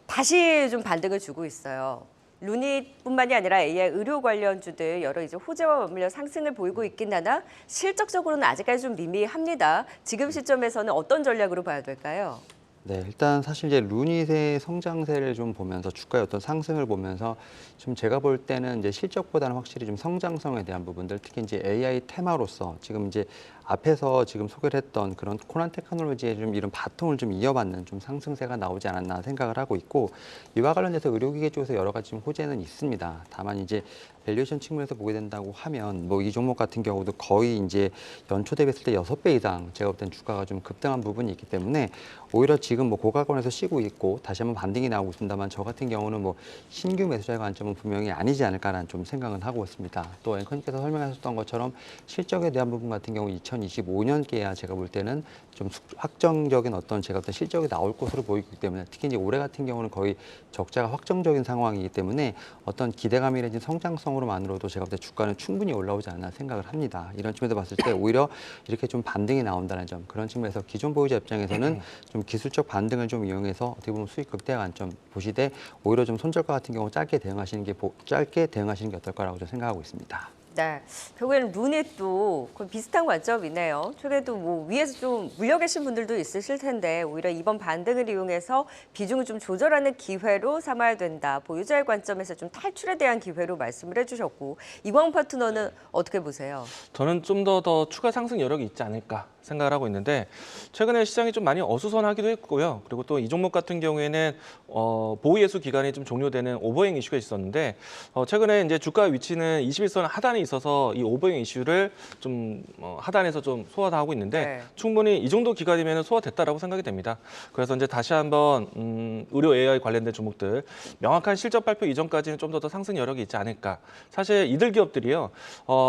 다시 좀 반등을 주고 있어요. 루닛뿐만이 아니라 AI 의료 관련주들 여러 이제 호재와 맞물려 상승을 보이고 있긴 하나 실적적으로는 아직까지 좀 미미합니다. 지금 시점에서는 어떤 전략으로 봐야 될까요?
네, 일단 사실 이제 루닛의 성장세를 좀 보면서 주가의 어떤 상승을 보면서 좀 제가 볼 때는 이제 실적보다는 확실히 좀 성장성에 대한 부분들 특히 이제 AI 테마로서 지금 이제 앞에서 지금 소개를 했던 그런 코난 테크놀로지의 좀 이런 바통을 좀 이어받는 좀 상승세가 나오지 않았나 생각을 하고 있고 이와 관련해서 의료기계 쪽에서 여러 가지 좀 호재는 있습니다. 다만 이제 밸류에이션 측면에서 보게 된다고 하면 뭐 이 종목 같은 경우도 거의 이제 연초 대비했을 때 6배 이상 제가 볼 땐 주가가 좀 급등한 부분이 있기 때문에 오히려 지금 뭐 고가권에서 쉬고 있고 다시 한번 반등이 나오고 있습니다만 저 같은 경우는 뭐 신규 매수자의 관점은 분명히 아니지 않을까라는 좀 생각은 하고 있습니다. 또 앵커님께서 설명하셨던 것처럼 실적에 대한 부분 같은 경우 2025년께야 제가 볼 때는 좀 확정적인 어떤 제가 어떤 실적이 나올 것으로 보이기 때문에 특히 이제 올해 같은 경우는 거의 적자가 확정적인 상황이기 때문에 어떤 기대감이라든지 성장성으로만으로도 제가 볼 때 주가는 충분히 올라오지 않나 생각을 합니다. 이런 측면에서 봤을 때 오히려 이렇게 좀 반등이 나온다는 점 그런 측면에서 기존 보유자 입장에서는 좀 기술적 반등을 좀 이용해서 어떻게 보면 수익 극대 관점 보시되 오히려 좀 손절가 같은 경우 짧게 대응하시는 게 어떨까라고 좀 생각하고 있습니다.
네, 결국에는 루닛도 거의 비슷한 관점이네요. 최근에도 뭐 위에서 좀 물려 계신 분들도 있으실 텐데 오히려 이번 반등을 이용해서 비중을 좀 조절하는 기회로 삼아야 된다. 보유자의 관점에서 좀 탈출에 대한 기회로 말씀을 해주셨고 이광 파트너는 어떻게 보세요?
저는 좀 더 추가 상승 여력이 있지 않을까 생각을 하고 있는데 최근에 시장이 좀 많이 어수선하기도 했고요. 그리고 또 이 종목 같은 경우에는 보호예수 기간이 좀 종료되는 오버행 이슈가 있었는데 최근에 이제 주가 위치는 21선 하단에 있어서 이 오버행 이슈를 좀 하단에서 좀 소화하고 있는데
네.
충분히 이 정도 기간이면 소화됐다라고 생각이 됩니다. 그래서 이제 다시 한번 의료 AI 관련된 종목들 명확한 실적 발표 이전까지는 좀 더 상승 여력이 있지 않을까. 사실 이들 기업들이요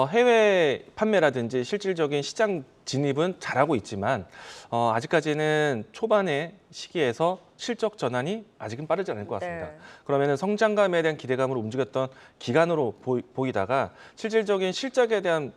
해외 판매라든지 실질적인 시장 진입은 잘하고 있지만 아직까지는 초반의 시기에서 실적 전환이 아직은 빠르지 않을 것 같습니다.
네.
그러면 성장감에 대한 기대감으로 움직였던 기간으로 보이다가 실질적인 실적에 대한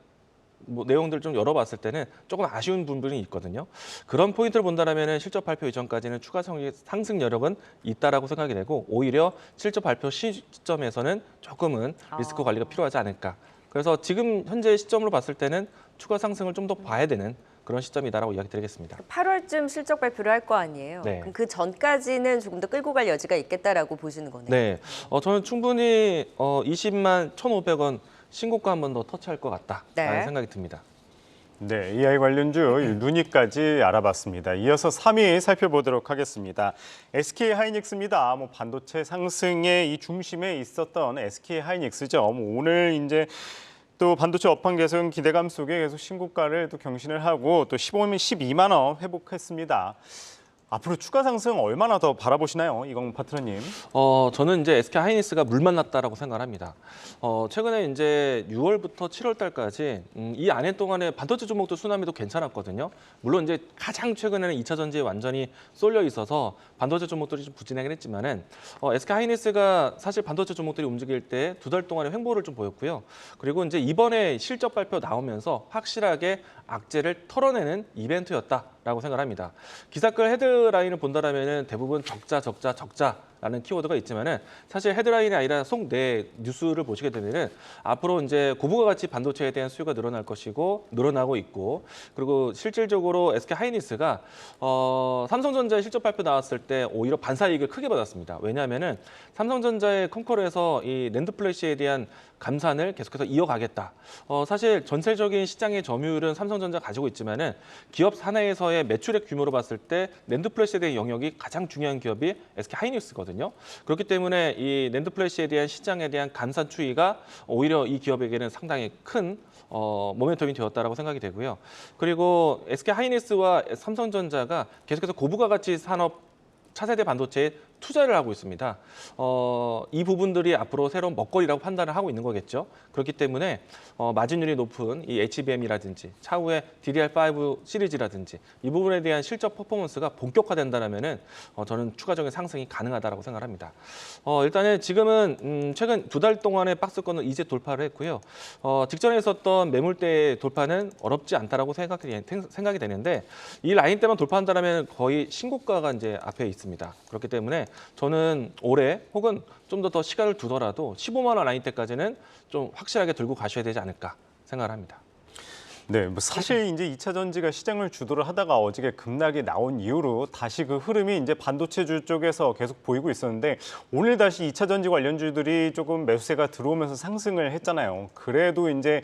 내용들 좀 열어봤을 때는 조금 아쉬운 부분이 있거든요. 그런 포인트를 본다면 실적 발표 이전까지는 추가 상승 여력은 있다라고 생각이 되고 오히려 실적 발표 시점에서는 조금은 리스크 관리가 필요하지 않을까. 그래서 지금 현재 시점으로 봤을 때는 추가 상승을 좀 더 봐야 되는 그런 시점이다라고 이야기 드리겠습니다.
8월쯤 실적 발표를 할 거 아니에요.
네.
그럼 그 전까지는 조금 더 끌고 갈 여지가 있겠다라고 보시는 거네요.
네, 저는 충분히 20만 1,500원 신고가 한 번 더 터치할 것 같다라는
네.
생각이 듭니다.
네, AI 관련주 누니까지 알아봤습니다. 이어서 3위 살펴보도록 하겠습니다. SK 하이닉스입니다. 반도체 상승의 이 중심에 있었던 SK 하이닉스죠. 오늘 이제 또 반도체 업황 개선 기대감 속에 계속 신고가를 또 경신을 하고 또 12만 원 회복했습니다. 앞으로 추가 상승 얼마나 더 바라보시나요, 이광 파트너님?
저는 이제 SK 하이닉스가 물 만났다라고 생각합니다. 최근에 이제 6월부터 7월 달까지 이 안에 동안에 반도체 종목도 수남이도 괜찮았거든요. 물론 이제 가장 최근에는 2차 전지에 완전히 쏠려 있어서 반도체 종목들이 좀 부진하긴 했지만은 SK 하이닉스가 사실 반도체 종목들이 움직일 때 2달 동안의 횡보를 좀 보였고요. 그리고 이제 이번에 실적 발표 나오면서 확실하게 악재를 털어내는 이벤트였다라고 생각합니다. 기사글 헤드라인을 본다라면은 대부분 적자라는 키워드가 있지만은 사실 헤드라인이 아니라 속 내 뉴스를 보시게 되면은 앞으로 이제 고부가 가치 반도체에 대한 수요가 늘어나고 있고 그리고 실질적으로 SK 하이닉스가 삼성전자의 실적 발표 나왔을 때 오히려 반사이익을 크게 받았습니다. 왜냐하면은 삼성전자의 컴컬에서 이 낸드 플래시에 대한 감산을 계속해서 이어가겠다. 사실 전체적인 시장의 점유율은 삼성전자 가지고 있지만은 기업 사내에서의 매출액 규모로 봤을 때 낸드 플래시에 대한 영역이 가장 중요한 기업이 SK 하이닉스거든요. 그렇기 때문에 이 낸드 플래시에 대한 시장에 대한 감산 추이가 오히려 이 기업에게는 상당히 큰 모멘텀이 되었다라고 생각이 되고요. 그리고 SK 하이닉스와 삼성전자가 계속해서 고부가 가치 산업 차세대 반도체에 투자를 하고 있습니다. 이 부분들이 앞으로 새로운 먹거리라고 판단을 하고 있는 거겠죠. 그렇기 때문에 마진율이 높은 이 HBM이라든지 차후에 DDR5 시리즈라든지 이 부분에 대한 실적 퍼포먼스가 본격화된다면은 저는 추가적인 상승이 가능하다라고 생각합니다. 일단은 지금은 최근 2달 동안의 박스권을 이제 돌파를 했고요. 직전에 있었던 매물대 돌파는 어렵지 않다라고 생각이 되는데 이 라인 때만 돌파한다면 거의 신고가가 이제 앞에 있습니다. 그렇기 때문에 저는 올해 혹은 좀 더 시간을 두더라도 15만 원 라인 때까지는 좀 확실하게 들고 가셔야 되지 않을까 생각을 합니다.
네, 사실 이제 2차 전지가 시장을 주도를 하다가 어저께 급락이 나온 이후로 다시 그 흐름이 이제 반도체주 쪽에서 계속 보이고 있었는데 오늘 다시 2차 전지 관련주들이 조금 매수세가 들어오면서 상승을 했잖아요. 그래도 이제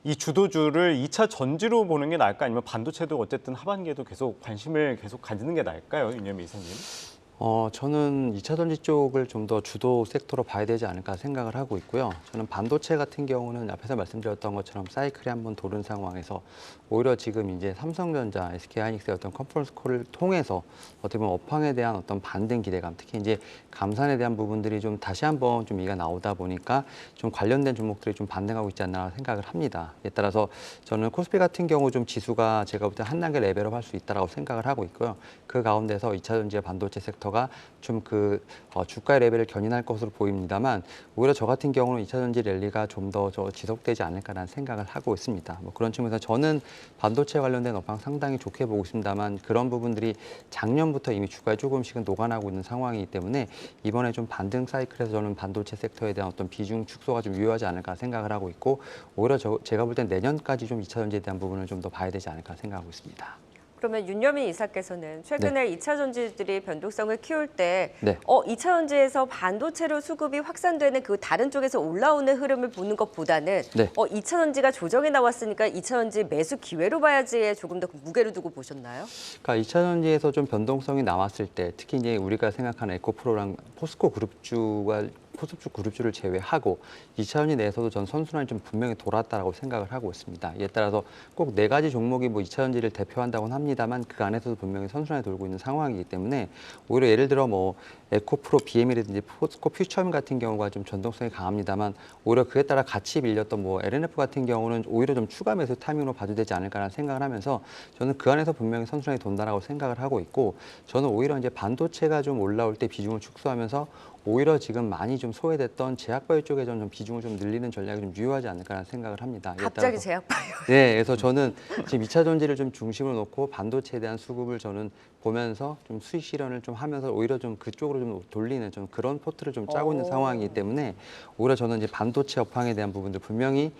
이 주도주를 2차 전지로 보는 게 나을까 아니면 반도체도 어쨌든 하반기에도 계속 관심을 계속 가지는 게 나을까요, 윤여미 이사님?
저는 2차 전지 쪽을 좀 더 주도 섹터로 봐야 되지 않을까 생각을 하고 있고요. 저는 반도체 같은 경우는 앞에서 말씀드렸던 것처럼 사이클이 한번 도른 상황에서 오히려 지금 이제 삼성전자, SK 하이닉스의 어떤 컨퍼런스 콜을 통해서 어떻게 보면 업황에 대한 어떤 반등 기대감, 특히 이제 감산에 대한 부분들이 좀 다시 한번 좀 이가 나오다 보니까 좀 관련된 종목들이 좀 반등하고 있지 않나 생각을 합니다. 이에 따라서 저는 코스피 같은 경우 좀 지수가 제가 볼 때 한 단계 레벨업 할 수 있다라고 생각을 하고 있고요. 그 가운데서 2차 전지의 반도체 섹터가 좀 그 주가의 레벨을 견인할 것으로 보입니다만 오히려 저 같은 경우는 2차 전지 랠리가 좀 더 지속되지 않을까라는 생각을 하고 있습니다. 그런 측면에서 저는 반도체 관련된 업황 상당히 좋게 보고 있습니다만 그런 부분들이 작년부터 이미 주가에 조금씩은 녹아나고 있는 상황이기 때문에 이번에 좀 반등 사이클에서 저는 반도체 섹터에 대한 어떤 비중 축소가 좀 유효하지 않을까 생각을 하고 있고 오히려 제가 볼 땐 내년까지 좀 2차 전지에 대한 부분을 좀 더 봐야 되지 않을까 생각하고 있습니다.
그러면 윤여미 이사께서는 최근에 2차 전지들이 변동성을 키울 때
네.
2차 전지에서 반도체로 수급이 확산되는 그 다른 쪽에서 올라오는 흐름을 보는 것보다는
네.
2차 전지가 조정이 나왔으니까 2차 전지 매수 기회로 봐야지에 조금 더 무게를 두고 보셨나요?
그러니까 2차 전지에서 좀 변동성이 나왔을 때 특히 이제 우리가 생각하는 에코프로랑 포스코 그룹주가 포스트주 그룹주를 제외하고 2차전지 내에서도 전 선순환이 좀 분명히 돌았다라고 생각을 하고 있습니다. 이에 따라서 꼭 4가지 종목이 뭐 2차전지를 대표한다고는 합니다만 그 안에서도 분명히 선순환이 돌고 있는 상황이기 때문에 오히려 예를 들어 뭐 에코프로 BM이라든지 포스코 퓨처엠 같은 경우가 좀 전동성이 강합니다만 오히려 그에 따라 같이 밀렸던 뭐 LNF 같은 경우는 오히려 좀 추가 매수 타이밍으로 봐도 되지 않을까라는 생각을 하면서 저는 그 안에서 분명히 선순환이 돈다라고 생각을 하고 있고 저는 오히려 이제 반도체가 좀 올라올 때 비중을 축소하면서 오히려 지금 많이 좀 소외됐던 제약바이오 쪽에 좀 비중을 좀 늘리는 전략이 좀 유효하지 않을까라는 생각을 합니다.
갑자기 제약바이오.
네, 그래서 저는 지금 2차 전지를 좀 중심으로 놓고 반도체에 대한 수급을 저는 보면서 좀 수익 실현을 좀 하면서 오히려 좀 그쪽으로 좀 돌리는 좀 그런 포트를 좀 짜고 있는 상황이기 때문에 오히려 저는 이제 반도체 업황에 대한 부분들 분명히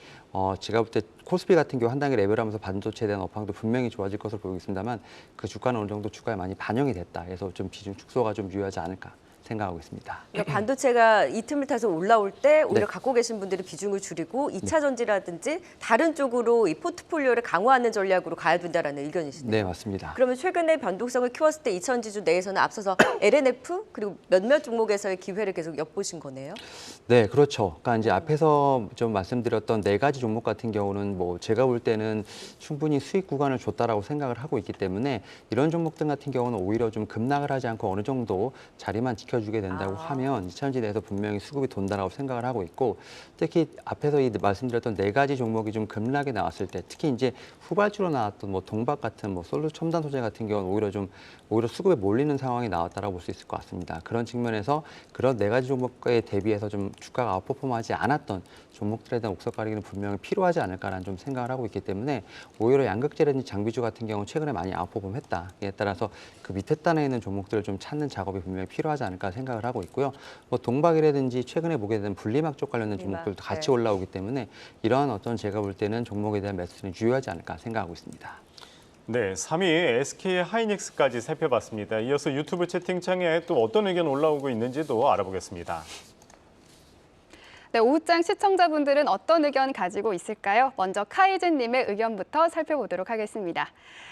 제가 볼 때 코스피 같은 경우 한 단계 레벨하면서 반도체에 대한 업황도 분명히 좋아질 것으로 보이고 있습니다만 그 주가는 어느 정도 주가에 많이 반영이 됐다. 그래서 좀 비중 축소가 좀 유효하지 않을까. 생각하고 있습니다.
그러니까 반도체가 이 틈을 타서 올라올 때 오히려
네.
갖고 계신 분들이 비중을 줄이고 2차 전지라든지 다른 쪽으로 이 포트폴리오를 강화하는 전략으로 가야 된다라는 의견이시네요.
네, 맞습니다.
그러면 최근에 변동성을 키웠을 때 2차 전지주 내에서는 앞서서 LNF 그리고 몇몇 종목에서의 기회를 계속 엿보신 거네요.
네, 그렇죠. 그러니까 이제 앞에서 좀 말씀드렸던 4가지 종목 같은 경우는 뭐 제가 볼 때는 충분히 수익 구간을 줬다라고 생각을 하고 있기 때문에 이런 종목들 같은 경우는 오히려 좀 급락을 하지 않고 어느 정도 자리만 지켜주게 된다고 하면 2차 전지 내에서 분명히 수급이 돈다라고 생각을 하고 있고 특히 앞에서 말씀드렸던 4가지 종목이 좀 급락이 나왔을 때 특히 이제 후발주로 나왔던 뭐 동박 같은 뭐 솔루 첨단 소재 같은 경우는 오히려 수급에 몰리는 상황이 나왔다라고 볼 수 있을 것 같습니다. 그런 측면에서 그런 4가지 종목에 대비해서 좀 주가가 아웃퍼폼하지 않았던 종목들에 대한 옥석 가리기는 분명히 필요하지 않을까라는 좀 생각을 하고 있기 때문에 오히려 양극재라든지 장비주 같은 경우는 최근에 많이 아웃퍼폼했다. 이에 따라서 그 밑에 단에 있는 종목들을 좀 찾는 작업이 분명히 필요하지 않을까 생각을 하고 있고요. 뭐 동박이라든지 최근에 보게 된 분리막 쪽 관련된 종목들도 같이
네.
올라오기 때문에 이러한 어떤 제가 볼 때는 종목에 대한 매수는 유효하지 않을까 생각하고 있습니다.
네, 3위 SK 하이닉스까지 살펴봤습니다. 이어서 유튜브 채팅창에 또 어떤 의견 올라오고 있는지도 알아보겠습니다.
네, 오후장 시청자분들은 어떤 의견 가지고 있을까요? 먼저 카이진님의 의견부터 살펴보도록 하겠습니다.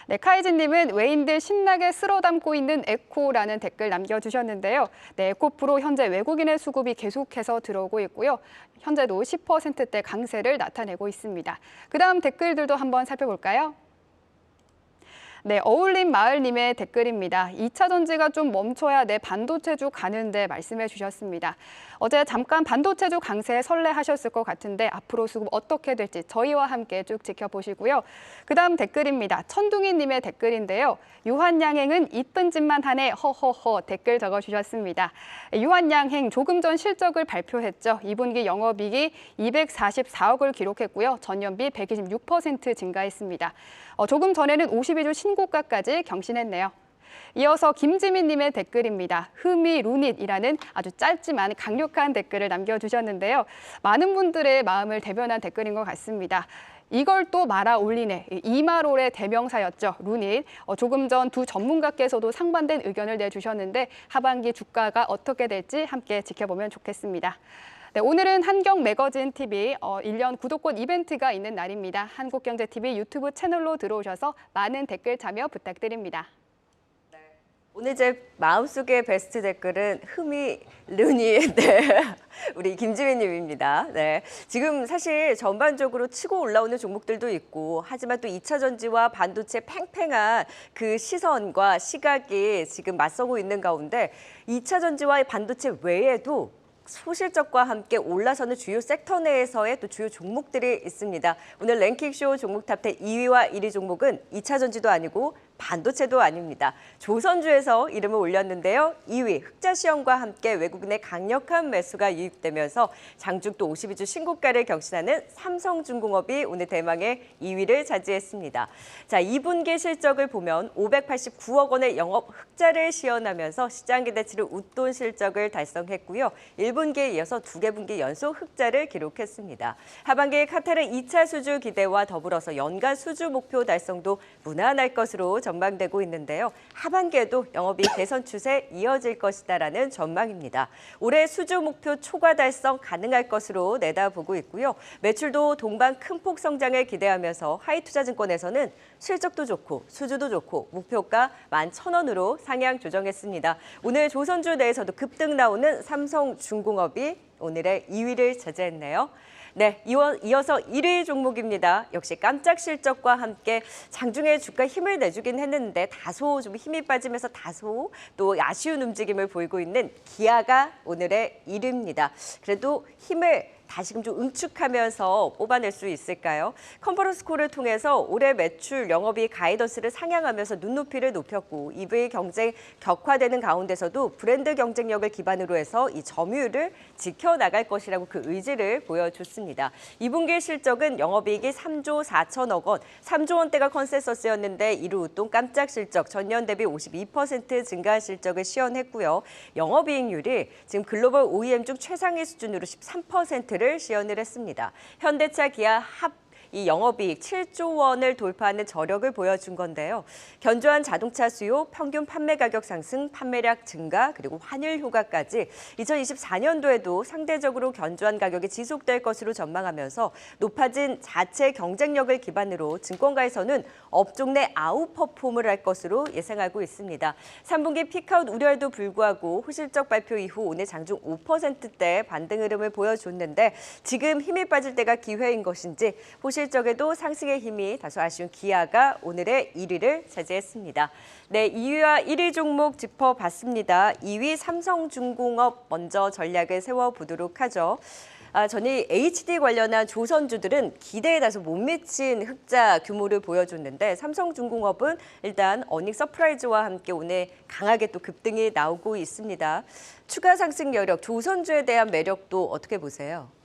네, 카이진님은 외인들 신나게 쓸어 담고 있는 에코라는 댓글 남겨주셨는데요. 네, 에코프로 현재 외국인의 수급이 계속해서 들어오고 있고요. 현재도 10%대 강세를 나타내고 있습니다. 그다음 댓글들도 한번 살펴볼까요? 네, 어울림 마을님의 댓글입니다. 2차 전지가 좀 멈춰야 내 반도체주 가는데 말씀해 주셨습니다. 어제 잠깐 반도체주 강세에 설레하셨을 것 같은데 앞으로 수급 어떻게 될지 저희와 함께 쭉 지켜보시고요. 그다음 댓글입니다. 천둥이님의 댓글인데요. 유한양행은 이쁜 짓만 하네 허허허 댓글 적어주셨습니다. 유한양행 조금 전 실적을 발표했죠. 2분기 영업이익이 244억을 기록했고요. 전년비 126% 증가했습니다. 조금 전에는 52주 신고가까지 경신했네요. 이어서 김지민님의 댓글입니다. 흠이 루닛이라는 아주 짧지만 강력한 댓글을 남겨주셨는데요. 많은 분들의 마음을 대변한 댓글인 것 같습니다. 이걸 또 말아 올리네. 이마롤의 대명사였죠. 루닛. 조금 전 두 전문가께서도 상반된 의견을 내주셨는데 하반기 주가가 어떻게 될지 함께 지켜보면 좋겠습니다. 네, 오늘은 한경매거진TV 1년 구독권 이벤트가 있는 날입니다. 한국경제TV 유튜브 채널로 들어오셔서 많은 댓글 참여 부탁드립니다.
오늘 제 마음속의 베스트 댓글은 흠이 르니 네. 우리 김지민님입니다. 네. 지금 사실 전반적으로 치고 올라오는 종목들도 있고 하지만 또 2차 전지와 반도체 팽팽한 그 시선과 시각이 지금 맞서고 있는 가운데 2차 전지와 반도체 외에도 소실적과 함께 올라서는 주요 섹터 내에서의 또 주요 종목들이 있습니다. 오늘 랭킹쇼 종목 탑10 2위와 1위 종목은 2차 전지도 아니고 반도체도 아닙니다. 조선주에서 이름을 올렸는데요. 2위 흑자시험과 함께 외국인의 강력한 매수가 유입되면서 장중도 52주 신고가를 경신하는 삼성중공업이 오늘 대망의 2위를 차지했습니다. 자, 2분기 실적을 보면 589억 원의 영업 흑자를 시현하면서 시장 기대치를 웃돈 실적을 달성했고요. 1분기에 이어서 2개 분기 연속 흑자를 기록했습니다. 하반기에 카타르 2차 수주 기대와 더불어서 연간 수주 목표 달성도 무난할 것으로 전망되고 있는데요. 하반기에도 영업이익 개선 추세 이어질 것이다라는 전망입니다. 올해 수주 목표 초과 달성 가능할 것으로 내다보고 있고요. 매출도 동반 큰 폭 성장을 기대하면서 하이투자증권에서는 실적도 좋고 수주도 좋고 목표가 11,000원으로 상향 조정했습니다. 오늘 조선주 내에서도 급등 나오는 삼성중공업이 오늘의 2위를 차지했네요. 네, 이어서 1위 종목입니다. 역시 깜짝 실적과 함께 장중에 주가 힘을 내주긴 했는데 다소 좀 힘이 빠지면서 다소 또 아쉬운 움직임을 보이고 있는 기아가 오늘의 1위입니다. 그래도 힘을 다시금 좀 응축하면서 뽑아낼 수 있을까요? 컨퍼런스 콜을 통해서 올해 매출 영업이익 가이던스를 상향하면서 눈높이를 높였고 EV 경쟁 격화되는 가운데서도 브랜드 경쟁력을 기반으로 해서 이 점유율을 지켜나갈 것이라고 그 의지를 보여줬습니다. 2분기 실적은 영업이익이 3조 4천억 원, 3조 원대가 컨센서스였는데 이루 웃돈 깜짝 실적, 전년 대비 52% 증가한 실적을 시현했고요. 영업이익률이 지금 글로벌 OEM 중 최상위 수준으로 13%를 시현을 했습니다. 현대차, 기아 합 이 영업이익 7조 원을 돌파하는 저력을 보여준 건데요. 견조한 자동차 수요, 평균 판매 가격 상승, 판매량 증가, 그리고 환율 효과까지 2024년도에도 상대적으로 견조한 가격이 지속될 것으로 전망하면서 높아진 자체 경쟁력을 기반으로 증권가에서는 업종 내 아웃퍼폼을 할 것으로 예상하고 있습니다. 3분기 피크아웃 우려에도 불구하고 호실적 발표 이후 오늘 장중 5%대 반등 흐름을 보여줬는데 지금 힘이 빠질 때가 기회인 것인지 실적에도 상승의 힘이 다소 아쉬운 기아가 오늘의 1위를 차지했습니다. 네, 2위와 1위 종목 짚어봤습니다. 2위 삼성중공업 먼저 전략을 세워보도록 하죠. 전이 HD 관련한 조선주들은 기대에 다소 못 미친 흑자 규모를 보여줬는데 삼성중공업은 일단 어닝 서프라이즈와 함께 오늘 강하게 또 급등이 나오고 있습니다. 추가 상승 여력, 조선주에 대한 매력도 어떻게 보세요?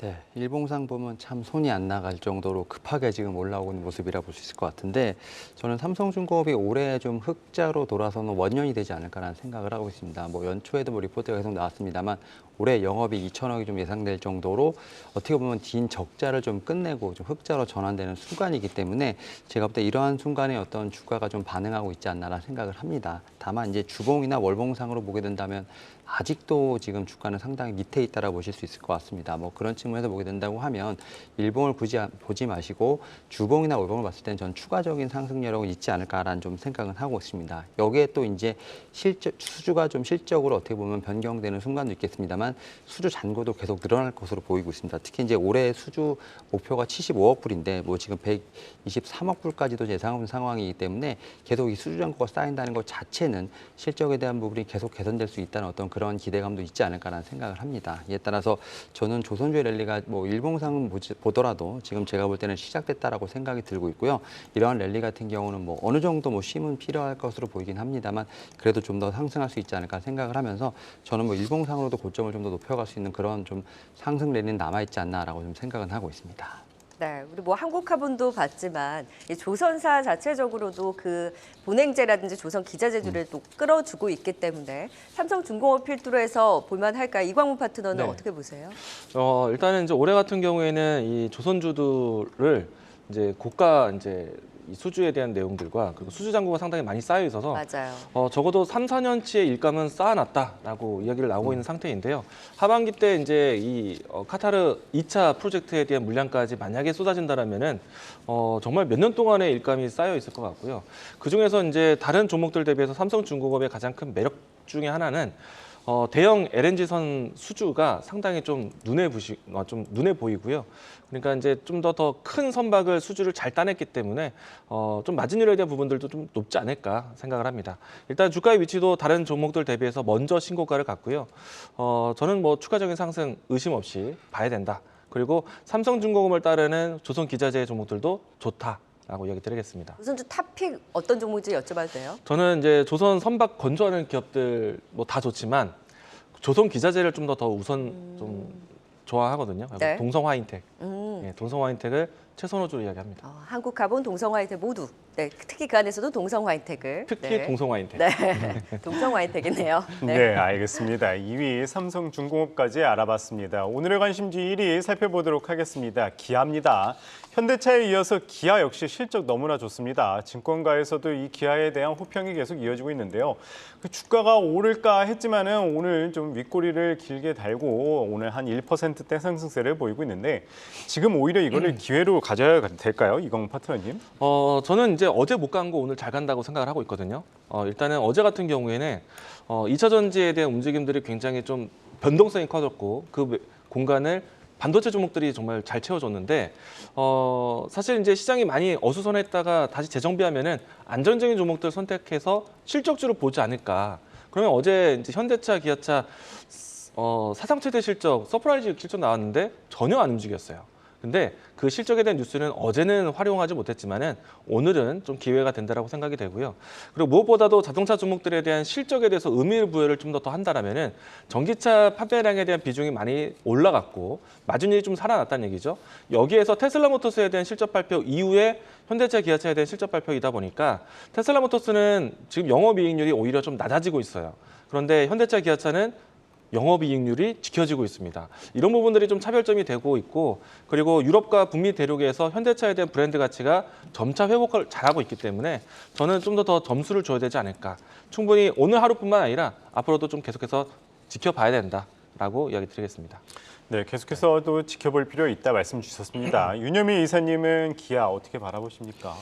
네, 일봉상 보면 참 손이 안 나갈 정도로 급하게 지금 올라오고 있는 모습이라 볼 수 있을 것 같은데 저는 삼성중공업이 올해 좀 흑자로 돌아서는 원년이 되지 않을까라는 생각을 하고 있습니다. 뭐 연초에도 뭐 리포트가 계속 나왔습니다만 올해 영업이 2천억이 좀 예상될 정도로 어떻게 보면 긴 적자를 좀 끝내고 좀 흑자로 전환되는 순간이기 때문에 제가 볼 때 이러한 순간에 어떤 주가가 좀 반응하고 있지 않나라는 생각을 합니다. 다만 이제 주봉이나 월봉상으로 보게 된다면 아직도 지금 주가는 상당히 밑에 있다라고 보실 수 있을 것 같습니다. 뭐 그런 측면에서 보게 된다고 하면 일봉을 보지 마시고 주봉이나 월봉을 봤을 때는 전 추가적인 상승 여력은 있지 않을까라는 좀 생각은 하고 있습니다. 여기에 또 이제 수주가 좀 실적으로 어떻게 보면 변경되는 순간도 있겠습니다만 수주 잔고도 계속 늘어날 것으로 보이고 있습니다. 특히 이제 올해 수주 목표가 75억 불인데 뭐 지금 123억 불까지도 예상하는 상황이기 때문에 계속 이 수주 잔고가 쌓인다는 것 자체는 실적에 대한 부분이 계속 개선될 수 있다는 어떤 그런 기대감도 있지 않을까라는 생각을 합니다. 이에 따라서 저는 조선주의 랠리가 뭐 일봉상 보더라도 지금 제가 볼 때는 시작됐다라고 생각이 들고 있고요. 이러한 랠리 같은 경우는 뭐 어느 정도 뭐 쉼은 필요할 것으로 보이긴 합니다만 그래도 좀 더 상승할 수 있지 않을까 생각을 하면서 저는 뭐 일봉상으로도 고점을 좀 더 높여갈 수 있는 그런 좀 상승 랠리는 남아있지 않나라고 좀 생각은 하고 있습니다.
네, 우리 뭐 한국화분도 봤지만 이 조선사 자체적으로도 그 본행제라든지 조선 기자재들을 또 끌어주고 있기 때문에 삼성중공업 필두로 해서 볼만할까? 이광훈 파트너는
네.
어떻게 보세요?
일단은 이제 올해 같은 경우에는 이 조선주들을 이제 고가 이제 이 수주에 대한 내용들과 그리고 수주 잔고가 상당히 많이 쌓여 있어서
맞아요.
적어도 3, 4년치의 일감은 쌓아놨다라고 이야기를 나오고 있는 상태인데요. 하반기 때 이제 이 카타르 2차 프로젝트에 대한 물량까지 만약에 쏟아진다라면은 정말 몇 년 동안의 일감이 쌓여 있을 것 같고요. 그 중에서 이제 다른 종목들 대비해서 삼성중공업의 가장 큰 매력 중에 하나는 대형 LNG선 수주가 상당히 좀 눈에 보이고요. 그러니까 이제 좀 더 큰 선박을 수주를 잘 따냈기 때문에 좀 마진율에 대한 부분들도 좀 높지 않을까 생각을 합니다. 일단 주가의 위치도 다른 종목들 대비해서 먼저 신고가를 갔고요. 저는 뭐 추가적인 상승 의심 없이 봐야 된다. 그리고 삼성중공업을 따르는 조선기자재 종목들도 좋다. 라고 이야기 드리겠습니다.
조선주 탑픽 어떤 종목인지 여쭤봐도 돼요?
저는 이제 조선 선박 건조하는 기업들 뭐 다 좋지만 조선 기자재를 좀 더 우선 좀 좋아하거든요.
네.
동성화인텍, 예, 동성화인텍을 최선호주로 이야기합니다.
한국화본, 동성화인텍 모두. 네, 특히 그 안에서도 동성화인텍을.
특히
네.
동성화인텍.
네, 동성화인텍이네요.
네, 알겠습니다. 2위 삼성중공업까지 알아봤습니다. 오늘의 관심주 1위 살펴보도록 하겠습니다. 기아입니다. 현대차에 이어서 기아 역시 실적 너무나 좋습니다. 증권가에서도 이 기아에 대한 호평이 계속 이어지고 있는데요. 그 주가가 오를까 했지만은 오늘 좀 윗꼬리를 길게 달고 오늘 한 1%대 상승세를 보이고 있는데 지금 오히려 이거를 기회로 가져야 될까요, 이광훈 파트너님?
저는 이제 어제 못 간 거 오늘 잘 간다고 생각을 하고 있거든요. 일단은 어제 같은 경우에는 2차 전지에 대한 움직임들이 굉장히 좀 변동성이 커졌고 그 공간을 반도체 종목들이 정말 잘 채워줬는데 사실 이제 시장이 많이 어수선했다가 다시 재정비하면은 안정적인 종목들 선택해서 실적주를 보지 않을까. 그러면 어제 이제 현대차, 기아차 사상 최대 실적, 서프라이즈 실적 나왔는데 전혀 안 움직였어요. 근데 그 실적에 대한 뉴스는 어제는 활용하지 못했지만은 오늘은 좀 기회가 된다라고 생각이 되고요. 그리고 무엇보다도 자동차 종목들에 대한 실적에 대해서 의미 부여를 좀 더 한다라면은 전기차 판매량에 대한 비중이 많이 올라갔고 마진율이 좀 살아났다는 얘기죠. 여기에서 테슬라 모터스에 대한 실적 발표 이후에 현대차, 기아차에 대한 실적 발표이다 보니까 테슬라 모터스는 지금 영업이익률이 오히려 좀 낮아지고 있어요. 그런데 현대차, 기아차는 영업이익률이 지켜지고 있습니다. 이런 부분들이 좀 차별점이 되고 있고 그리고 유럽과 북미 대륙에서 현대차에 대한 브랜드 가치가 점차 회복을 잘하고 있기 때문에 저는 좀 더 점수를 줘야 되지 않을까. 충분히 오늘 하루뿐만 아니라 앞으로도 좀 계속해서 지켜봐야 된다라고 이야기 드리겠습니다.
네, 계속해서도 지켜볼 필요 있다 말씀 주셨습니다. 윤여미 이사님은 기아 어떻게 바라보십니까?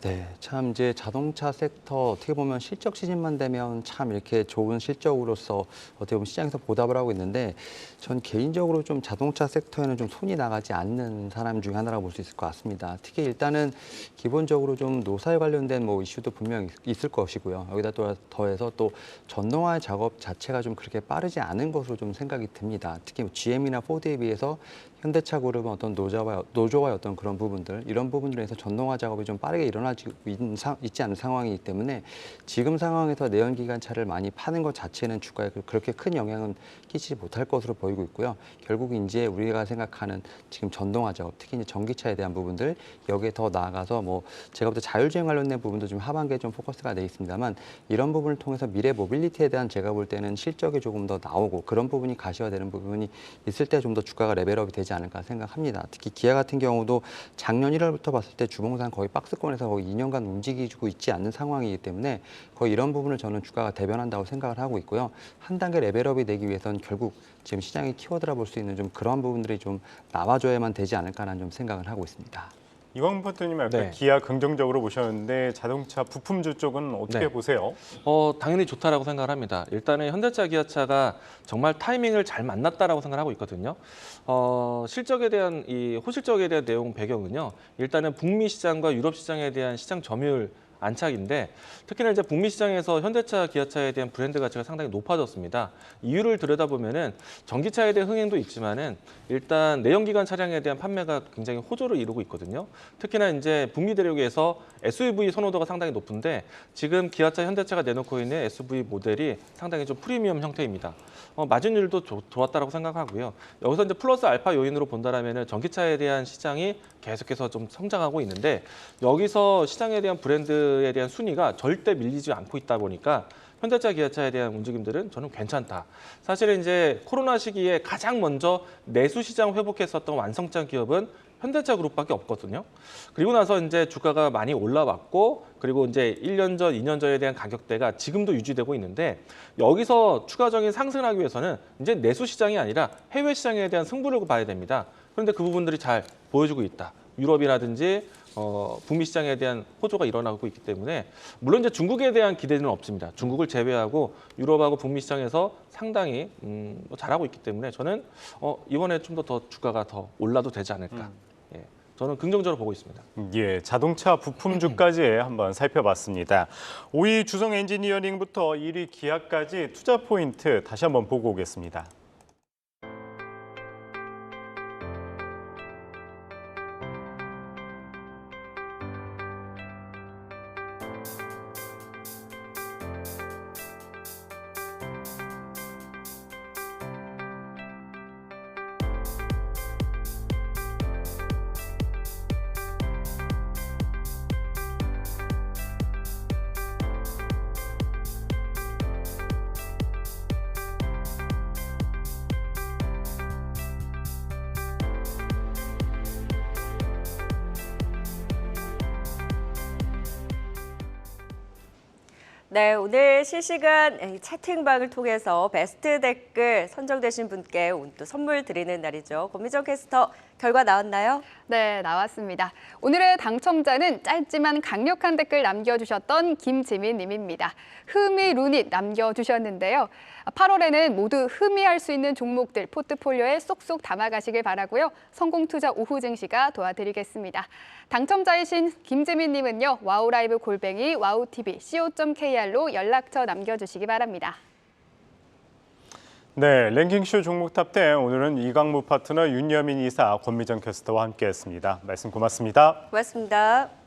네, 참 이제 자동차 섹터 어떻게 보면 실적 시즌만 되면 참 이렇게 좋은 실적으로서 어떻게 보면 시장에서 보답을 하고 있는데 전 개인적으로 좀 자동차 섹터에는 좀 손이 나가지 않는 사람 중에 하나라고 볼 수 있을 것 같습니다. 특히 일단은 기본적으로 좀 노사에 관련된 뭐 이슈도 분명 있을 것이고요. 여기다 또 더해서 또 전동화 작업 자체가 좀 그렇게 빠르지 않은 것으로 좀 생각이 듭니다. 특히 GM이나 포드에 비해서 현대차 그룹은 어떤 노조와의 어떤 그런 부분들 이런 부분들에서 전동화 작업이 좀 빠르게 일어나지 있지 않은 상황이기 때문에 지금 상황에서 내연기관차를 많이 파는 것 자체는 주가에 그렇게 큰 영향은 끼치지 못할 것으로 보이고 있고요. 결국 이제 우리가 생각하는 지금 전동화 작업, 특히 이제 전기차에 대한 부분들 여기에 더 나아가서 뭐 제가 볼 때 자율주행 관련된 부분도 좀 하반기에 좀 포커스가 돼 있습니다만 이런 부분을 통해서 미래 모빌리티에 대한 제가 볼 때는 실적이 조금 더 나오고 그런 부분이 가시화되는 부분이 있을 때 좀 더 주가가 레벨업이 되지 않을까 생각합니다. 특히 기아 같은 경우도 작년 1월부터 봤을 때 주봉상 거의 박스권에서 거의 2년간 움직이고 있지 않는 상황이기 때문에 거의 이런 부분을 저는 주가가 대변한다고 생각을 하고 있고요. 한 단계 레벨업이 되기 위해서는 결국 지금 시장의 키워드라 볼 수 있는 좀 그런 부분들이 좀 나와줘야만 되지 않을까라는 좀 생각을 하고 있습니다.
이광 포트님 아까
네.
기아 긍정적으로 보셨는데 자동차 부품주 쪽은 어떻게
네.
보세요?
당연히 좋다라고 생각을 합니다. 일단은 현대차, 기아차가 정말 타이밍을 잘 만났다라고 생각하고 있거든요. 실적에 대한 이 호실적에 대한 내용 배경은요. 일단은 북미 시장과 유럽 시장에 대한 시장 점유율 안착인데 특히나 이제 북미 시장에서 현대차, 기아차에 대한 브랜드 가치가 상당히 높아졌습니다. 이유를 들여다보면은 전기차에 대한 흥행도 있지만은 일단 내연기관 차량에 대한 판매가 굉장히 호조를 이루고 있거든요. 특히나 이제 북미 대륙에서 SUV 선호도가 상당히 높은데 지금 기아차, 현대차가 내놓고 있는 SUV 모델이 상당히 좀 프리미엄 형태입니다. 마진율도 좋았다라고 생각하고요. 여기서 이제 플러스 알파 요인으로 본다라면은 전기차에 대한 시장이 계속해서 좀 성장하고 있는데 여기서 시장에 대한 브랜드에 대한 순위가 절대 밀리지 않고 있다 보니까 현대차, 기아차에 대한 움직임들은 저는 괜찮다. 사실은 이제 코로나 시기에 가장 먼저 내수 시장 회복했었던 완성장 기업은 현대차 그룹밖에 없거든요. 그리고 나서 이제 주가가 많이 올라왔고 그리고 이제 1년 전, 2년 전에 대한 가격대가 지금도 유지되고 있는데 여기서 추가적인 상승을 하기 위해서는 이제 내수 시장이 아니라 해외 시장에 대한 승부를 봐야 됩니다. 그런데 그 부분들이 잘 보여주고 있다. 유럽이라든지 북미 시장에 대한 호조가 일어나고 있기 때문에 물론 이제 중국에 대한 기대는 없습니다. 중국을 제외하고 유럽하고 북미 시장에서 상당히 잘하고 있기 때문에 저는 이번에 좀 더 주가가 더 올라도 되지 않을까. 예, 저는 긍정적으로 보고 있습니다.
예, 자동차 부품주까지 한번 살펴봤습니다. 5위 주성 엔지니어링부터 1위 기아까지 투자 포인트 다시 한번 보고 오겠습니다.
네, 오늘 실시간 채팅방을 통해서 베스트 댓글 선정되신 분께 오늘 또 선물 드리는 날이죠. 권미정 캐스터 결과 나왔나요?
네, 나왔습니다. 오늘의 당첨자는 짧지만 강력한 댓글 남겨주셨던 김지민 님입니다. 흠이 루닛 남겨주셨는데요. 8월에는 모두 흠이할 수 있는 종목들 포트폴리오에 쏙쏙 담아가시길 바라고요. 성공투자 오후 증시가 도와드리겠습니다. 당첨자이신 김지민 님은요. 와우라이브 @ wowtv.co.kr로 연락처 남겨주시기 바랍니다.
네, 랭킹쇼 종목 탑10 오늘은 이강무 파트너 윤여민 이사 권미정 캐스터와 함께했습니다. 말씀 고맙습니다.
고맙습니다.